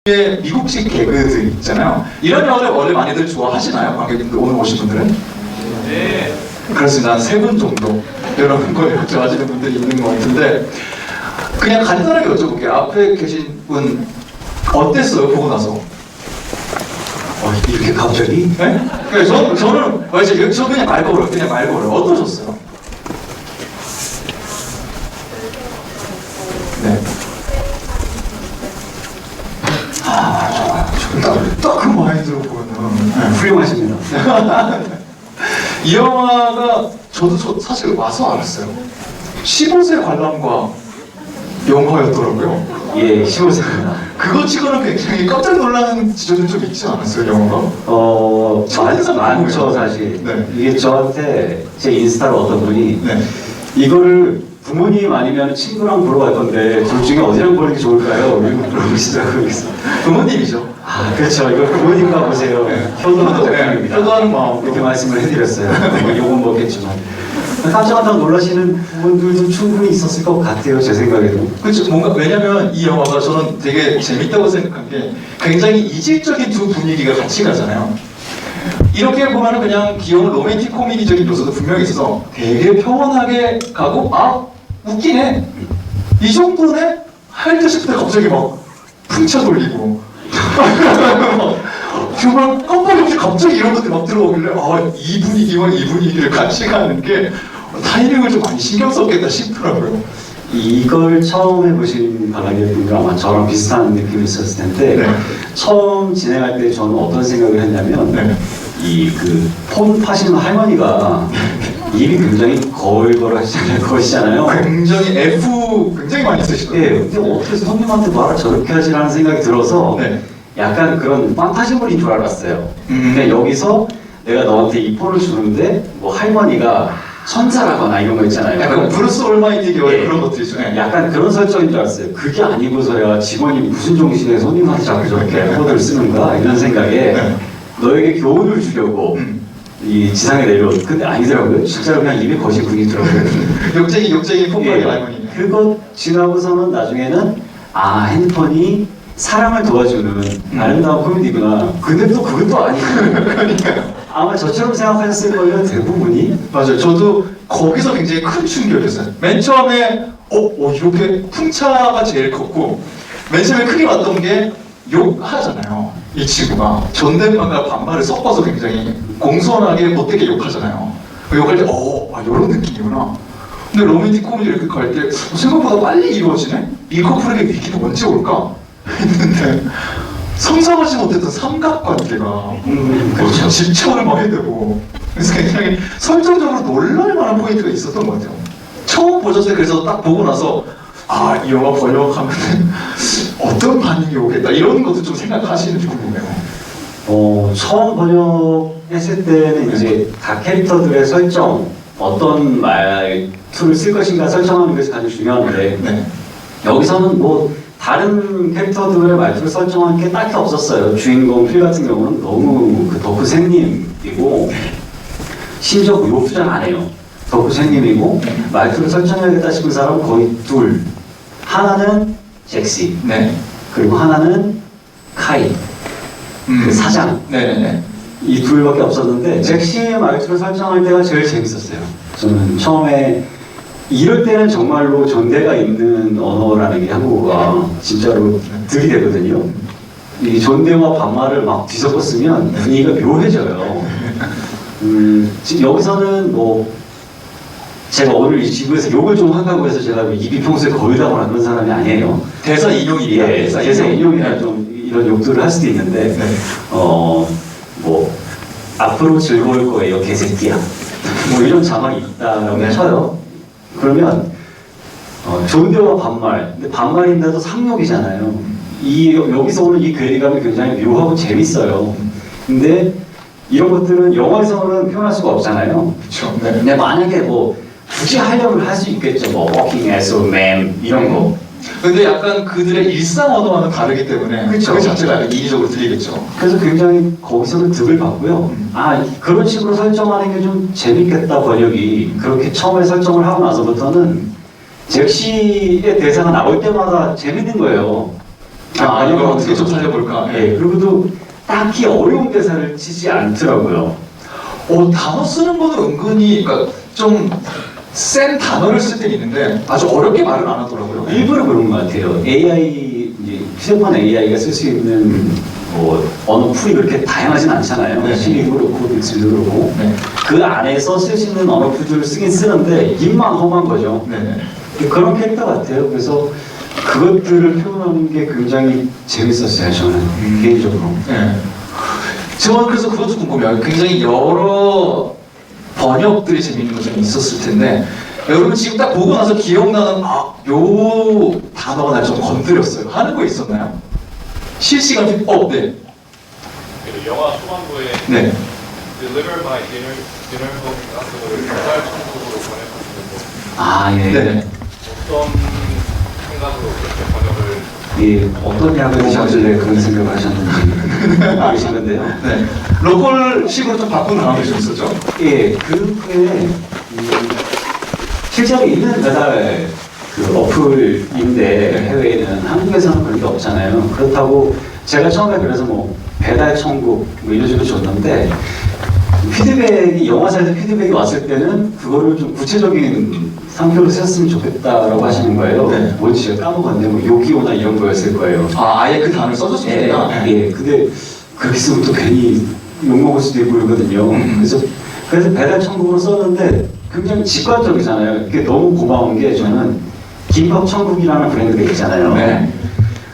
미국식 개그들 있잖아요. 이런 영화를 원래 많이들 좋아하시나요? 관객분들 오늘 오신 분들은? 네. 그렇습니다. 한 3분 정도 이런 걸 좋아하시는 분들이 있는 것 같은데 그냥 간단하게 여쭤볼게요. 앞에 계신 분 어땠어요? 보고 나서? 이렇게 갑자기? 네? 저는 저 그냥 말 걸어요. 어떠셨어요? 네. 딱 그 마인드로 보는 훌륭하십니다. 이 영화가 저도 사실 와서 알았어요. 15세 관람가 영화였더라고요. 예, 15세입니다. 그거 치고는 굉장히 깜짝 놀라는 지점이 좀 있지 않았어요, 영화가? 많죠, 사실. 네. 이게 저한테 제 인스타로 어떤 분이 네. 이거를 부모님 아니면 친구랑 보러 갈 건데 둘 중에 어디랑 보는 게 좋을까요? 이렇게 물어보시더라고요. 그래서 부모님이죠. 그렇죠. 이거 부모님과 보세요. 효도하는 네, 작품입니다. 효도하는 마음으로. 이렇게 말씀을 해드렸어요. 욕은 먹겠지만. 깜짝깜짝 놀라시는 부분들도 충분히 있었을 것 같아요, 제 생각에도. 그렇죠. 왜냐면 이 영화가 저는 되게 재밌다고 생각한 게 굉장히 이질적인 두 분위기가 같이 가잖아요. 이렇게 보면은 그냥 귀여운 로맨틱 코미디적인 요소도 분명히 있어서 되게 평온하게 가고 웃기네 이 정도네? 할 듯 싶을 때 갑자기 막 풍차 돌리고 정말 깜빡이 없이 갑자기 이런 것들이 막 들어오길래 이 분위기와 이 분위기를 같이 가는 게 타이밍을 좀 많이 신경 썼겠다 싶더라고요. 이걸 처음 해보신 관람객분들 아마 저랑 비슷한 느낌이 있었을 텐데 네. 처음 진행할 때 저는 어떤 생각을 했냐면 네. 이 폰 파시는 할머니가 입이 굉장히 거시잖아요. 굉장히 F 굉장히 많이 쓰시더라고요. 예, 근데 어떻게 손님한테 말을 저렇게 하지라는 생각이 들어서 네. 약간 그런 판타지물인 줄 알았어요. 근데 여기서 내가 너한테 이 폰을 주는데 뭐 할머니가 천사라거나 이런 거 있잖아요. 약간 브루스 올마이티 계열의 예. 그런 것들이죠. 네. 약간 그런 설정인 줄 알았어요. 그게 아니고서야 직원이 무슨 정신에 손님한테 자꾸 저렇게 코드를 쓰는가 이런 생각에 네. 너에게 교훈을 주려고 이 지상에 내려온. 근데 아니더라고요. 진짜로 그냥 입에 거시 분이더라고요. 욕쟁이 폰파이 예, 할머니. 그거 지나고서는 나중에는 핸드폰이 사랑을 도와주는 아름다운 코미디구나. 근데 또 그건 또 아니고. 그러니까요. 아마 저처럼 생각하셨을 거예요, 대부분이. 맞아요. 저도 거기서 굉장히 큰 충격이었어요. 맨 처음에 이렇게 풍차가 제일 컸고 맨 처음에 크게 왔던 게 욕하잖아요. 이 친구가 존댓말과 반말을 섞어서 굉장히 공손하게 못되게 욕하잖아요. 욕할 때 이런 느낌이구나. 근데 로맨틱 코미디 이렇게 갈 때 생각보다 빨리 이루어지네? 이 커플에게 위기는 언제 올까? 했는데 상상하지 못했던 삼각관계가 그렇죠. 집착을 막 해대고 그래서 굉장히 설정적으로 놀랄 만한 포인트가 있었던 것 같아요. 처음 보셨을 때 그래서 딱 보고 나서 이 영화 번역하면 어떤 반응이 오겠다 이런 것도 좀 생각하시는지 궁금해요. 처음 번역했을 때는 이제 각 캐릭터들의 설정, 어떤 말투를 쓸 것인가 설정하는 것이 가장 중요한데 네. 여기서는 뭐 다른 캐릭터들의 말투를 설정한 게 딱히 없었어요. 주인공 필 같은 경우는 너무 그 덕후 생님이고 심지어 욕도 잘 안 해요. 덕후 생님이고 말투를 설정해야겠다 싶은 사람은 거의 둘. 하나는 잭시, 네. 그리고 하나는 카이, 그 사장. 네네네. 이 둘밖에 없었는데 잭시의 말투를 설정할 때가 제일 재밌었어요. 저는 처음에 이럴 때는 정말로 존대가 있는 언어라는 게 한국어가 진짜로 들이대거든요. 이 존대와 반말을 막 뒤섞어 쓰면 분위기가 묘해져요. 지금 여기서는 뭐 제가 오늘 이 지구에서 욕을 좀 한다고 해서 제가 입이 평소에 거의다거나 그런 사람이 아니에요. 대사 인용이야. 예, 대사 인용이나 좀 이런 욕들을 할 수도 있는데 뭐 앞으로 즐거울 거예요 개새끼야 뭐 이런 자막이 있다라고 쳐요. 그러면 존대와 반말, 근데 반말인데도 상욕이잖아요. 여기서 오는 이 괴리감이 굉장히 묘하고 재밌어요. 근데 이런 것들은 영화에서는 표현할 수가 없잖아요. 그렇죠. 네. 근데 만약에 뭐 굳이 하려면 할 수 있겠죠. 뭐 working as a man 이런 거. 근데 약간 그들의 일상 언어와는 다르기 때문에 그쵸. 그 자체가 인위적으로 들리겠죠. 그래서 굉장히 거기서는 득을 받고요. 그런 식으로 설정하는 게 좀 재밌겠다 번역이. 그렇게 처음에 설정을 하고 나서부터는 잭시의 대사가 나올 때마다 재밌는 거예요. 이걸 어떻게 좀 살려볼까. 예, 그리고 또 딱히 어려운 대사를 치지 않더라고요. 단어 쓰는 거는 은근히, 그러니까 좀 센 단어를 쓸 때 있는데 아주 어렵게 말을 안 하더라고요. 일부러 그런 것 같아요. AI, 이제 휴대폰 AI가 쓸 수 있는 뭐 언어 풀이 그렇게 다양하진 않잖아요. 네. 시리도 그렇고 빅스도 그렇고 네. 그 안에서 쓸 수 있는 언어 풀들을 쓰긴 쓰는데 입만 험한 거죠. 네. 그런 캐릭터 같아요. 그래서 그것들을 표현하는 게 굉장히 재밌었어요. 저는 개인적으로. 네. 저는 그래서 그것도 궁금해요. 굉장히 여러 번역들이 재밌는 것들이 있었을 텐데 여러분 지금 딱 보고 나서 기억나는 요 단어가 날 좀 건드렸어요 하는 거 있었나요? 실시간 네. 그 영화 초반부에 네. Deliver my dinner home 가서를 배달 천국으로 번역하시는데 예. 네. 어떤 생각으로 그렇게 번역을 예, 어떤 약을 드셨길래 그런 생각을 하셨는지 모르신 건데요. 네. 로컬식으로 좀 바꾼 단어도 좀 있었죠? 예, 그 후에 실제로 있는 배달 그 어플인데 해외에는 한국에서는 그런 게 없잖아요. 그렇다고 제가 처음에 그래서 뭐 배달 천국 뭐 이런 식으로 줬는데 피드백이 영화사에서 피드백이 왔을 때는 그거를 좀 구체적인 상표로 쓰셨으면 좋겠다라고 하시는 거예요. 네. 뭔지 제가 까먹었는데 뭐 요기요나 이런 거였을 거예요. 아예 그 단어를 써줬습니다. 예, 근데 그렇게 쓰면 또 괜히 욕먹을 수도 있고 그러거든요. 그래서 배달 천국으로 썼는데 굉장히 직관적이잖아요. 그게 너무 고마운 게 저는 김밥 천국이라는 브랜드가 있잖아요. 네.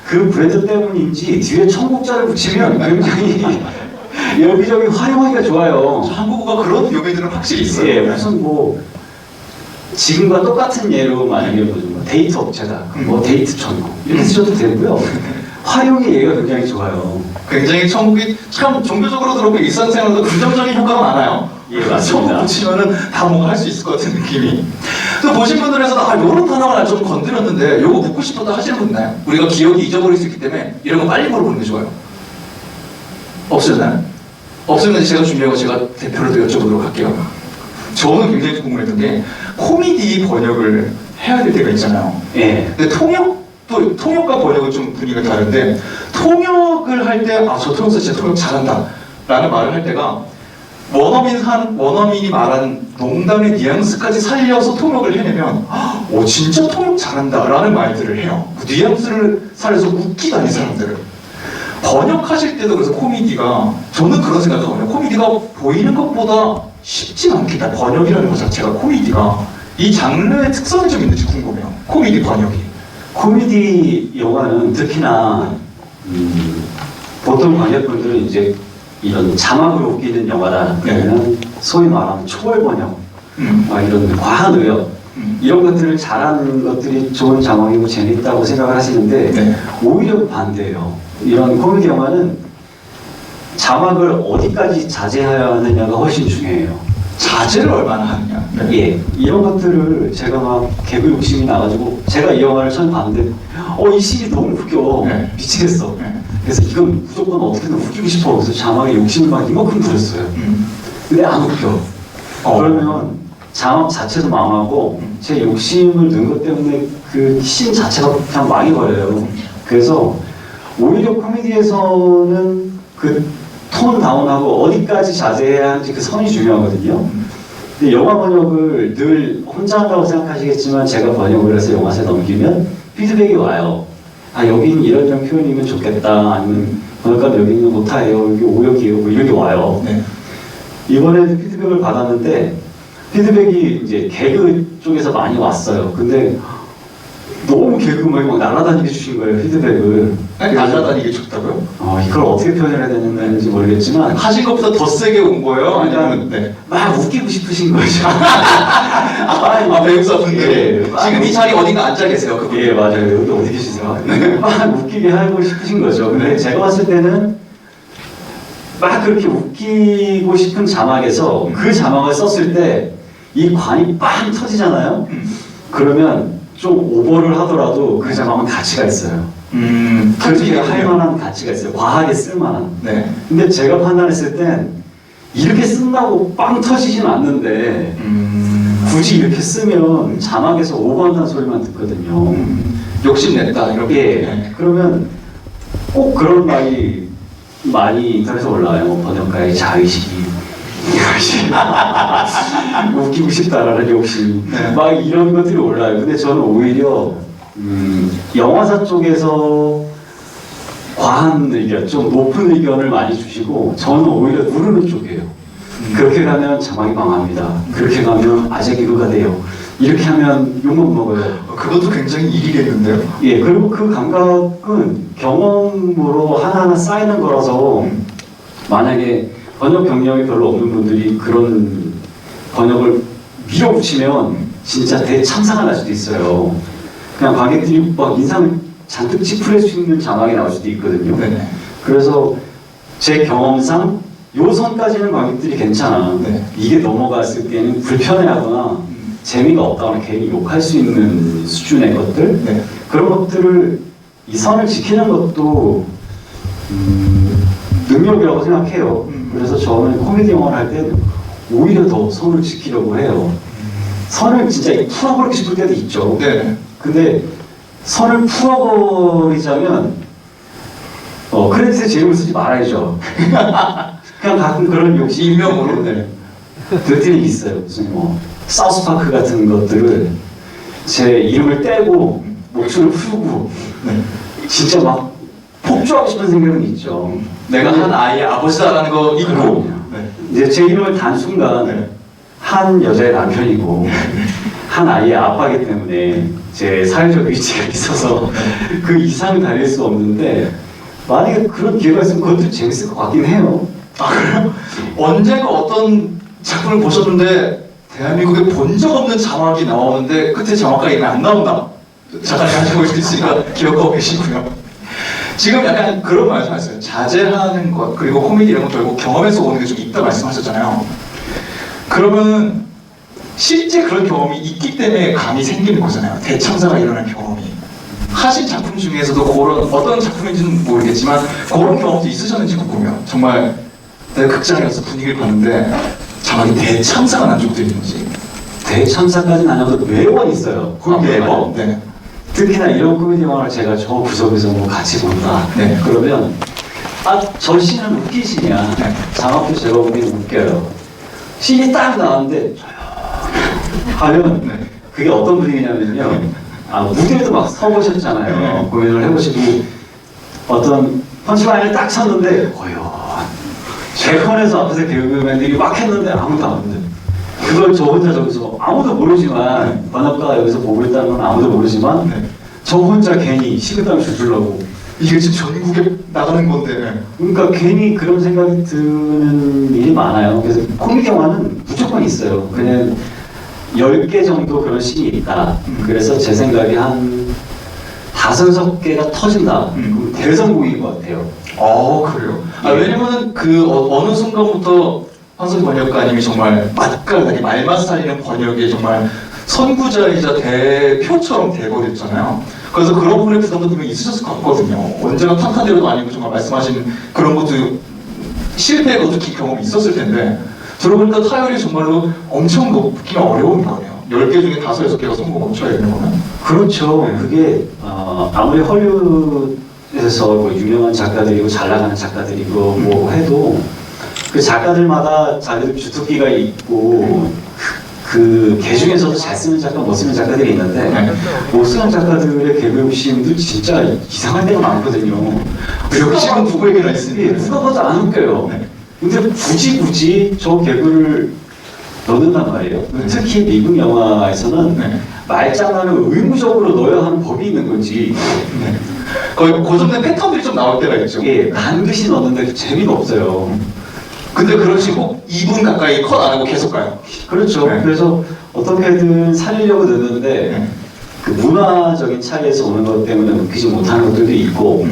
그 브랜드 때문인지 뒤에 천국자를 붙이면 굉장히 여기저기 활용하기가 좋아요. 한국어가 그런 묘미들은 확실히 있어요. 예, 무슨 뭐 지금과 똑같은 예로 만약에 뭐 데이트 업체다, 뭐 데이트 천국 이렇게 쓰셔도 되고요. 활용의 예가 굉장히 좋아요. 굉장히 천국이 참 종교적으로 그렇고 일상생활도 긍정적인 효과가 많아요. 예, 맞습니다. 천국 붙이면은 다 뭔가 할 수 있을 것 같은 느낌이. 또 보신 분들에서도 요런 단어가 좀 건드렸는데 요거 묻고 싶었다 하시는 분 있나요? 우리가 기억이 잊어버릴 수 있기 때문에 이런 거 빨리 물어보는 게 좋아요. 없었나요? 없으면 제가 준비한 거 제가 대표로 또 여쭤보도록 할게요. 저는 굉장히 궁금했던 게 코미디 번역을 해야 될 때가 있잖아요. 예. 근데 통역과 번역은 좀 분위기가 다른데 통역을 할 때 저 통역사 진짜 통역 잘한다 라는 말을 할 때가 원어민이 말한 농담의 뉘앙스까지 살려서 통역을 해내면 진짜 통역 잘한다 라는 말들을 해요. 그 뉘앙스를 살려서 웃기다 이 사람들을. 번역하실 때도 그래서 코미디가 저는 그런 생각하거든요. 코미디가 보이는 것보다 쉽진 않겠다. 번역이라는 것 자체가 코미디가 이 장르의 특성이 좀 있는지 궁금해요. 코미디 번역이. 코미디 영화는 특히나 보통 관객분들은 이제 이런 자막으로 웃기는 영화다 그러면 소위 말하는 초월 번역, 막 이런 과한 의역 이런 것들을 잘하는 것들이 좋은 자막이고 재밌다고 생각을 하시는데 네. 오히려 반대예요. 이런 코미디 영화는 자막을 어디까지 자제해야 하느냐가 훨씬 중요해요. 자제를 얼마나 하느냐. 네. 예, 이런 것들을 제가 막 개그 욕심이 나가지고 제가 이 영화를 처음 봤는데 이 씬이 너무 웃겨. 네. 미치겠어. 네. 그래서 이건 무조건 어떻게든 웃기고 싶어. 그래서 자막에 욕심을 막 이만큼 부렸어요. 근데 안 웃겨. 그러면 자막 자체도 망하고 제 욕심을 넣은 것 때문에 그 씬 자체가 그냥 망해버려요. 그래서 오히려 코미디에서는 그 톤 다운하고 어디까지 자제해야 하는지 그 선이 중요하거든요. 근데 영화 번역을 늘 혼자 한다고 생각하시겠지만 제가 번역을 해서 영화사에 넘기면 피드백이 와요. 여긴 이런 표현이면 좋겠다. 아니면 번역가도 여기는 못해요. 여기 오역이에요. 뭐 이런 게 와요. 네. 이번에도 피드백을 받았는데 피드백이 이제 개그 쪽에서 많이 왔어요. 근데 너무 개그음악이 막 날아다니게 주신 거예요, 피드백을. 날아다니게 줬다고요? 이걸 어떻게 표현을 해야 되는지 모르겠지만 하신 것보다 더 세게 온 거예요? 아니면 네. 막 웃기고 싶으신 거죠. 배우사분들이 예, 지금 이 자리 어딘가 앉아 계세요. 그분. 예, 맞아요. 여기 어디 계시세요? 막 웃기게 하고 싶으신 거죠. 근데 제가 봤을 때는 막 그렇게 웃기고 싶은 자막에서 그 자막을 썼을 때 이 관이 빵 터지잖아요. 그러면 좀 오버를 하더라도 그 자막은 가치가 있어요. 그렇게 할 만한 가치가 있어요. 과하게 쓸 만한. 네. 근데 제가 판단했을 땐 이렇게 쓴다고 빵 터지진 않는데 굳이 이렇게 쓰면 자막에서 오버한다는 소리만 듣거든요. 욕심냈다 이렇게. 예. 그러면 꼭 그런 말이 많이 인터넷에 올라와요. 번역가의 자의식이 웃기고 싶다라는 욕심 네. 막 이런 것들이 올라와요. 근데 저는 오히려 영화사 쪽에서 과한 의견, 좀 높은 의견을 많이 주시고 저는 오히려 누르는 쪽이에요. 그렇게 가면 자막이 망합니다. 그렇게 가면 아재 개그가 돼요. 이렇게 하면 욕못 먹어요. 그것도 굉장히 일이겠는데요. 예, 그리고 그 감각은 경험으로 하나하나 쌓이는 거라서 만약에 번역 경력이 별로 없는 분들이 그런 번역을 밀어붙이면 진짜 대참사가 날 수도 있어요. 그냥 관객들이 막 인상을 잔뜩 찌푸릴 수 있는 자막이 나올 수도 있거든요. 네네. 그래서 제 경험상 요 선까지는 관객들이 괜찮아. 네. 이게 넘어갔을 때는 불편해하거나 재미가 없다거나 괜히 욕할 수 있는 수준의 것들 네. 그런 것들을 이 선을 지키는 것도 능력이라고 생각해요. 그래서 저는 코미디 영화를 할 때 오히려 더 선을 지키려고 해요. 선을 진짜 풀어버리고 싶을 때도 있죠. 네. 근데 선을 풀어버리자면 크레딧에 제 이름을 쓰지 말아야죠. 그냥 가끔 그런 욕심 인명으로. 네. 들뜨는 게 있어요. 무슨 사우스파크 같은 것들을 제 이름을 떼고 목줄을 풀고 네. 진짜 막 폭주하고 싶은 생각은 있죠. 내가 한 아이의 아버지다라는 거 있고. 그럼요. 네. 이제 제 이름을 단 순간 네. 한 여자의 남편이고 한 아이의 아빠이기 때문에 제 사회적 위치가 있어서 그 이상을 달릴 수 없는데 만약에 그런 기회가 있으면 그것도 재밌을 것 같긴 해요. 아 그래요? 언젠가 어떤 작품을 보셨는데 대한민국에 본 적 없는 자막이 나오는데 끝에 자막과 이름이 안 나온다. 작가님 하시고 있으니까 기억하고 계시고요. 지금 약간 그런 말씀하셨어요. 자제하는 것 그리고 코미디 이런 거 결국 경험에서 오는 게 좀 있다 말씀하셨잖아요. 그러면 실제 그런 경험이 있기 때문에 감이 생기는 거잖아요. 대참사가 일어난 경험이. 하신 작품 중에서도 그런 어떤 작품인지는 모르겠지만 그런 경험도 있으셨는지 궁금해요. 정말 내가 극장에서 분위기를 봤는데 자막이 대참사가 난 적도 있는지. 대참사까지는 아니어도 매번 있어요. 그럼 매번? 네. 특히나 이런 코미디 영화를 제가 저 구석에서 뭐 같이 본다. 네. 그러면 저 씬은 웃기시냐? 네. 자막도 제가 보기엔 웃겨요. 씬이 딱 나왔는데 하면 네. 그게 어떤 분위기냐면요. 무대에도 막 서보셨잖아요. 공연을 해보시고 어떤 펀치라인을 딱 쳤는데 고요한 개콘에서 앞에서 개그맨들이 막 했는데 아무도 안 듣는 그걸 저 혼자 저기서 아무도 모르지만 번역가가 여기서 보고 있다는 건 아무도 모르지만 네. 저 혼자 괜히 식은땀 줄주려고 이게 지금 전국에 나가는 건데. 그러니까 괜히 그런 생각이 드는 일이 많아요. 그래서 코미디 영화는 무조건 있어요. 그냥 10개 정도 그런 씬이 있다. 그래서 제 생각에 한 5-6개가 터진다. 그럼 대성공인 것 같아요. 그래요? 예. 왜냐면 그 어느 순간부터 황석희 번역가님이 정말 맛깔나게 말맛 살리는 번역의 정말 선구자이자 대표처럼 돼버렸잖아요. 그래서 그런 부분에 부담도 분명히 있으셨을 것 같거든요. 언제나 탄탄대로도 아니고 정말 말씀하신 그런 것도 실패의 것도 긴 경험이 있었을 텐데 들어보니까 타율이 정말로 엄청 높기가 어려운 거네요. 10개 중에 5-6개가 성공을 쳐야 되는 거는. 그렇죠. 네. 그게 아무리 헐리우드에서 뭐 유명한 작가들이고 잘 나가는 작가들이고 뭐 해도 그 작가들마다 자기들 주특기가 있고 개 중에서도 잘 쓰는 작가, 못 쓰는 작가들이 있는데 네. 못 쓰는 작가들의 개그 욕심도 진짜 이상할 때가 많거든요. 욕심은 누구에게나 예, 있습니다. 누가 봐도 안 웃겨요. 네. 근데 굳이 저 개그를 넣는단 말이에요. 네. 특히 미국 영화에서는 네. 말장난을 의무적으로 넣어야 하는 법이 있는 건지 네. 거의 고정된 패턴들이 좀 나올 때가 있죠. 예, 반드시 넣는데 재미가 없어요. 근데 그런 식으로 2분 가까이 컷 안 하고 계속 가요. 그렇죠. 네. 그래서 어떻게든 살리려고 넣는데 네. 그 문화적인 차이에서 오는 것 때문에 웃기지 못하는 것들도 있고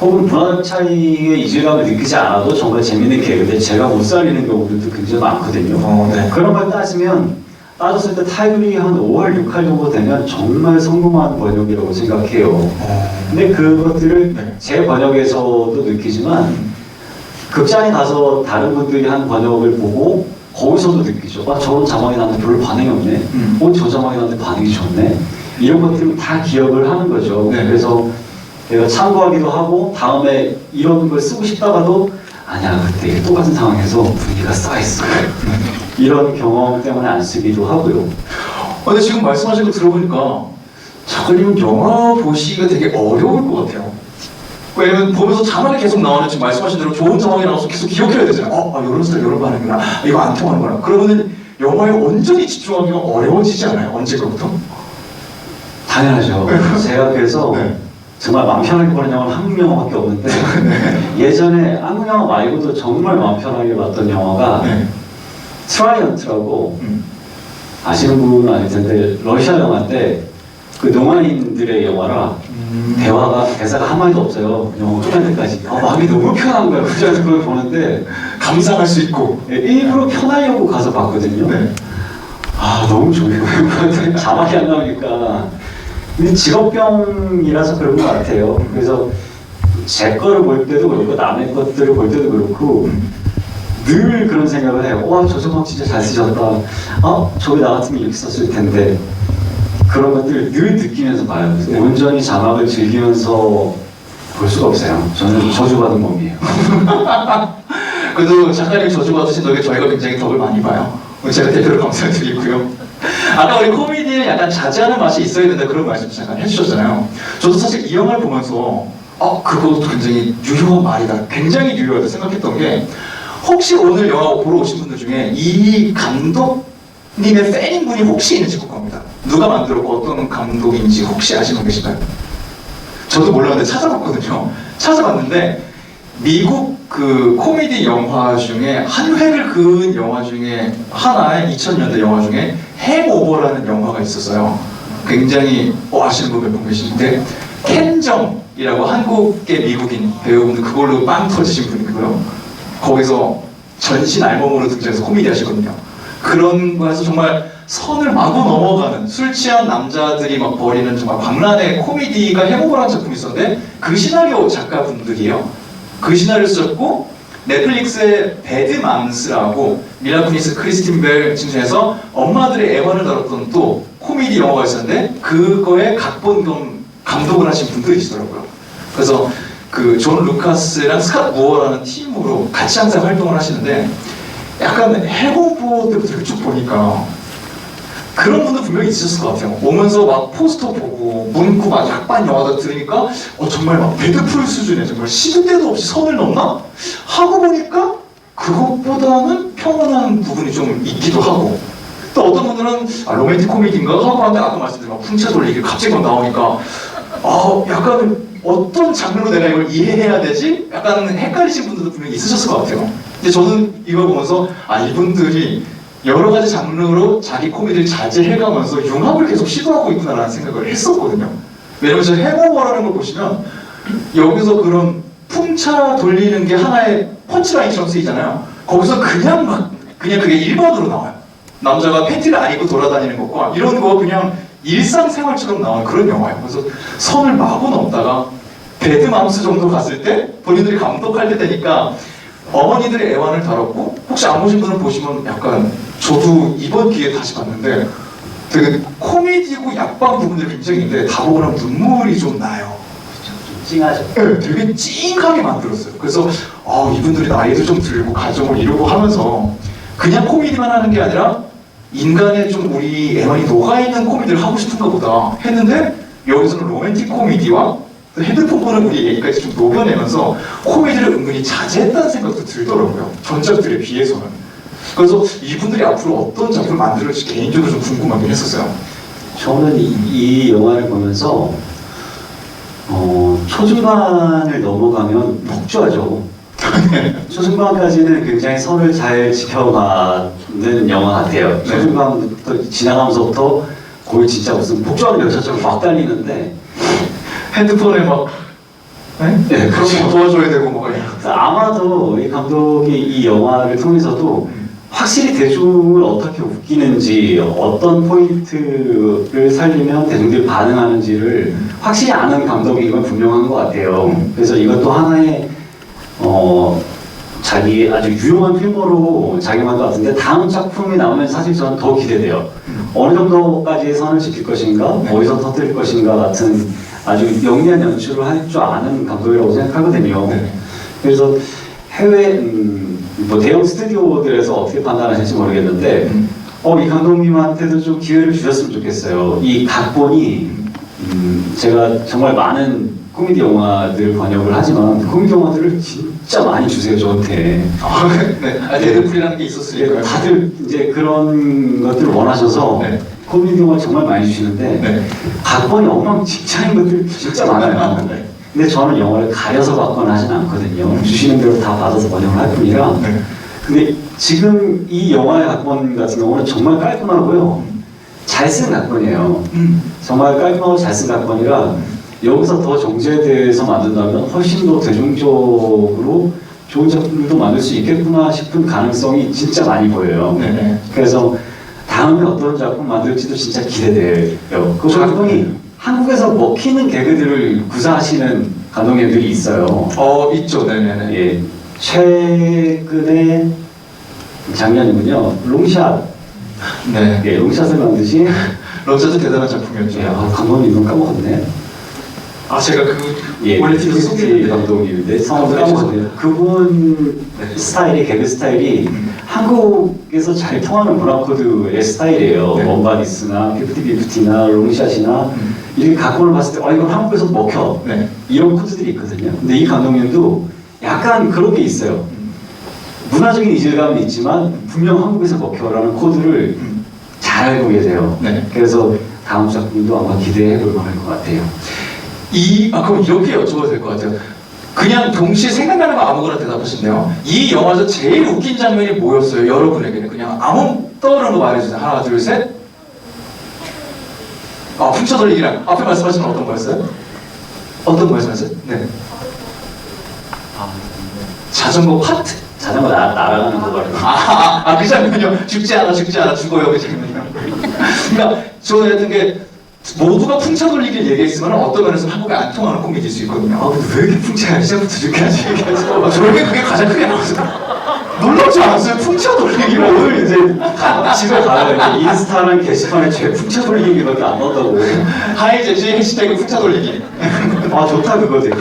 혹은 문화적 차이의 이질감을 느끼지 않아도 정말 재밌는 개그인데 제가 못 살리는 경우들도 굉장히 많거든요. 네. 그런 걸 따졌을 때 타율이 한 5할, 6할 정도 되면 정말 성공한 번역이라고 생각해요. 근데 그것들을 네. 제 번역에서도 느끼지만 극장에 가서 다른 분들이 한 번역을 보고 거기서도 느끼죠. 저런 자막이 나는데 별로 반응이 없네. 저 자막이 나는데 반응이 좋네. 이런 것들은 다 기억을 하는 거죠. 네. 그래서 내가 참고하기도 하고 다음에 이런 걸 쓰고 싶다가도 아니야 그때 똑같은 상황에서 분위기가 쌓였어 이런 경험 때문에 안 쓰기도 하고요. 근데 지금 말씀하신 거 들어보니까 작가님은 영화 보시기가 되게 어려울 것 같아요. 왜냐면 보면서 자막이 계속 나오는 지금 말씀하신 대로 좋은 자막이 나와서 계속 기억해야 되잖아요. 이런 스타일 이런 반응이구나. 이거 안 통하는구나. 그러면은 영화에 온전히 집중하기가 어려워지지 않아요? 언제부터? 당연하죠. 제가 그래서 네. 정말 마음 편하게 보는 영화는 한국 영화밖에 없는데 예전에 한국 영화 말고도 정말 마음 편하게 봤던 영화가 네. 트라이언트라고 아시는 분은 아닐 텐데 러시아 영화인데 그 농아인들의 영화라 대사가 한마디도 없어요. 영화 끝날 때까지. 마음이 너무 편한 거예요. 그래서 그걸 보는데 감상할 수 있고. 일부러 편하려고 가서 봤거든요. 네. 너무 좋은 거예요. 자막이 안 나오니까. 근데 직업병이라서 그런 것 같아요. 그래서 제 거를 볼 때도 그렇고 남의 것들을 볼 때도 그렇고 늘 그런 생각을 해요. 와, 저 자막 진짜 잘 쓰셨다. 저기 나 같으면 이렇게 썼을 텐데. 그런 것들을 늘 느끼면서 봐요. 온전히 자막을 즐기면서 볼 수가 없어요. 저는 저주받은 몸이에요. 그래도 작가님 저주받으신 덕에 저희가 굉장히 덕을 많이 봐요. 제가 대표로 감사드리고요. 아까 우리 코미디에 약간 자제하는 맛이 있어야 된다 그런 말씀 잠깐 해주셨잖아요. 저도 사실 이 영화를 보면서 그것도 굉장히 유효한 말이다. 굉장히 유효하다 생각했던 게 혹시 오늘 영화 보러 오신 분들 중에 이 감독님의 팬인 분이 혹시 있는지 궁금합니다. 누가 만들었고 어떤 감독인지 혹시 아시는 분 계신가요? 저도 몰랐는데 찾아봤거든요. 찾아봤는데 미국 그 코미디 영화 중에 한 획을 그은 영화 중에 하나의 2000년대 영화 중에 행오버라는 영화가 있었어요. 굉장히 아시는 분 몇 분 계시는데 켄정이라고 한국계 미국인 배우분들 그걸로 빵 터지신 분이고요. 거기서 전신 알몸으로 등장해서 코미디 하시거든요. 그런 거에서 정말 선을 마구 넘어가는 술 취한 남자들이 막 벌이는 정말 광란의 코미디가 행오버라는 작품이 있었는데 그 시나리오 작가분들이에요. 그 시나리오를 쓰셨고 넷플릭스의 배드맘스라고 밀라 쿠니스, 크리스틴 벨 중에서 엄마들의 애환을 다뤘던 또 코미디 영화가 있었는데 그거에 각본 겸 감독을 하신 분들이시더라고요. 그래서 그 존 루카스랑 스캇 무어라는 팀으로 같이 항상 활동을 하시는데 약간 해공보 때부터 이렇게 쭉 보니까 그런 분들 분명히 있으셨을 것 같아요. 오면서 막 포스터 보고 문구 막 약반 영화다 들으니까 정말 막 배드풀 수준의 정말 시도 때도 없이 선을 넘나? 하고 보니까 그것보다는 평온한 부분이 좀 있기도 하고 또 어떤 분들은 로맨틱 코미디인가 하고 하는데 아까 말씀드린 막 풍차 돌리기 갑자기 막 나오니까 약간 어떤 장르로 내가 이걸 이해해야 되지? 약간 헷갈리신 분들도 분명히 있으셨을 것 같아요. 근데 저는 이걸 보면서 이분들이 여러 가지 장르로 자기 코미디를 자제해가면서 융합을 계속 시도하고 있구나라는 생각을 했었거든요. 왜냐면 저 행오버라는 걸 보시면 여기서 그런 풍차 돌리는 게 하나의 펀치라인처럼 쓰이잖아요. 거기서 그냥 그게 일반으로 나와요. 남자가 팬티를 안 입고 돌아다니는 것과 이런 거 그냥 일상생활처럼 나오는 그런 영화예요. 그래서 선을 마구 넘다가 배드맘스 정도 갔을 때 본인들이 감독할 때 되니까 어머니들의 애환을 다뤘고 혹시 안 보신 분은 보시면 약간 저도 이번 기회에 다시 봤는데 되게 코미디고 약방 부분들이 굉장히 있는데 다 보고 나면 눈물이 좀 나요. 좀 찡하죠. 네, 되게 찡하게 만들었어요. 그래서 이분들이 나이도 좀 들고 가정을 이루고 하면서 그냥 코미디만 하는 게 아니라 인간의 좀 우리 애환이 녹아있는 코미디를 하고 싶은가 보다 했는데 여기서는 로맨틱 코미디와 헤드폰 보는 우리 얘기까지 좀 녹여내면서 코미디를 은근히 자제했다는 생각도 들더라고요. 전작들에 비해서는. 그래서 이분들이 앞으로 어떤 작품을 만들을지 개인적으로 좀 궁금하긴 했었어요. 저는 이 영화를 보면서 초중반을 넘어가면 폭주하죠. 초중반까지는 굉장히 선을 잘 지켜가는 영화 같아요. 초중반부터 지나가면서부터 거의 진짜 무슨 폭주하는 열차처럼 막 달리는데 핸드폰에 막 네, 그런 거 도와줘야 되고 뭐 아마도 이 감독이 이 영화를 통해서도 확실히 대중을 어떻게 웃기는지 어떤 포인트를 살리면 대중들이 반응하는지를 확실히 아는 감독인 건 분명한 것 같아요. 그래서 이것도 하나의 자기 아주 유용한 필모로 작용한 것 같은데 다음 작품이 나오면 사실 저는 더 기대돼요. 어느 정도까지의 선을 지킬 것인가, 어디서 터뜨릴 것인가 같은 아주 영리한 연출을 할 줄 아는 감독이라고 생각하거든요. 네. 그래서 해외 뭐 대형 스튜디오들에서 어떻게 판단하실지 모르겠는데 이 감독님한테도 좀 기회를 주셨으면 좋겠어요. 이 각본이 제가 정말 많은 코미디 영화들 번역을 하지만 코미디 영화들을 진짜 많이 주세요 저한테. 네. 데드풀이라는 게 있었으니까요. 다들 이제 그런 것들을 원하셔서 네. 코미디 영화 정말 많이 주시는데 네. 각본이 엉망진창인 것들이 진짜 많아요. 네. 근데 저는 영화를 가려서 받거나 하진 않거든요. 주시는 대로 다 받아서 번역을 할 뿐이라. 네. 근데 지금 이 영화의 각본 같은 경우는 정말 깔끔하고요. 잘 쓴 각본이에요. 정말 깔끔하고 잘 쓴 각본이라 여기서 더 정제돼서 만든다면 훨씬 더 대중적으로 좋은 작품들도 만들 수 있겠구나 싶은 가능성이 진짜 많이 보여요. 네네. 그래서 다음에 어떤 작품 만들지도 진짜 기대돼요. 그 감독이 한국에서 먹히는 개그들을 구사하시는 감독님들이 있어요. 있죠. 네네네. 예, 최근에 작년이군요. 롱샷, 네. 예, 롱샷을 만드신 런처도 대단한 작품이었죠. 예, 감독님 이름 까먹었네. 제가 예, 원래 뒤에서 TBT 소개했는데 감독님인데 성함을 까먹었네요. 그분 스타일이 개그 스타일이 한국에서 잘 통하는 문화 코드의 스타일이에요. 네. 원바디스나 피프티나 롱샷이나 이렇게 각본을 봤을 때 이건 한국에서 먹혀 네. 이런 코드들이 있거든요. 근데 이 감독님도 약간 그런 게 있어요. 문화적인 이질감은 있지만 분명 한국에서 먹혀라는 코드를 잘 알고 계세요. 네. 그래서 다음 작품도 아마 기대해 볼 만할 것 같아요. 그럼 이렇게 여쭤봐도 될 것 같아요. 그냥 동시에 생각나는 거 아무거나 대답하시네요. 이 영화에서 제일 웃긴 장면이 뭐였어요? 여러분에게는 그냥 아무 떠오르는 거 말해주세요. 하나, 둘, 셋. 풍차 돌리기랑 앞에 말씀하신 건 어떤 거였어요? 어떤 말씀하셨어요? 네. 자전거 파트. 자전거 날아가는 거 같아요. 그 장면이요. 죽지 않아 죽어요 그 장면이요. 그러니까 저는 했던 게 모두가 풍차 돌리기를 얘기했으면 어떤 면에서 한국에 안 통하는 코미디일 수 있거든요. 근데 왜 이렇게 풍차야? 시작부터 저렇게까지 얘기하죠. 저렇게 그게 가장 크게 나왔어요. 놀랍지 않았어요? 풍차 돌리기를. 오늘 이제 집에 가요. 이제 인스타랑 게시판에 제 풍차 돌리기 얘기밖에 안 나온다고. 하이제시 해시태그 풍차 돌리기. 좋다 그거 되게.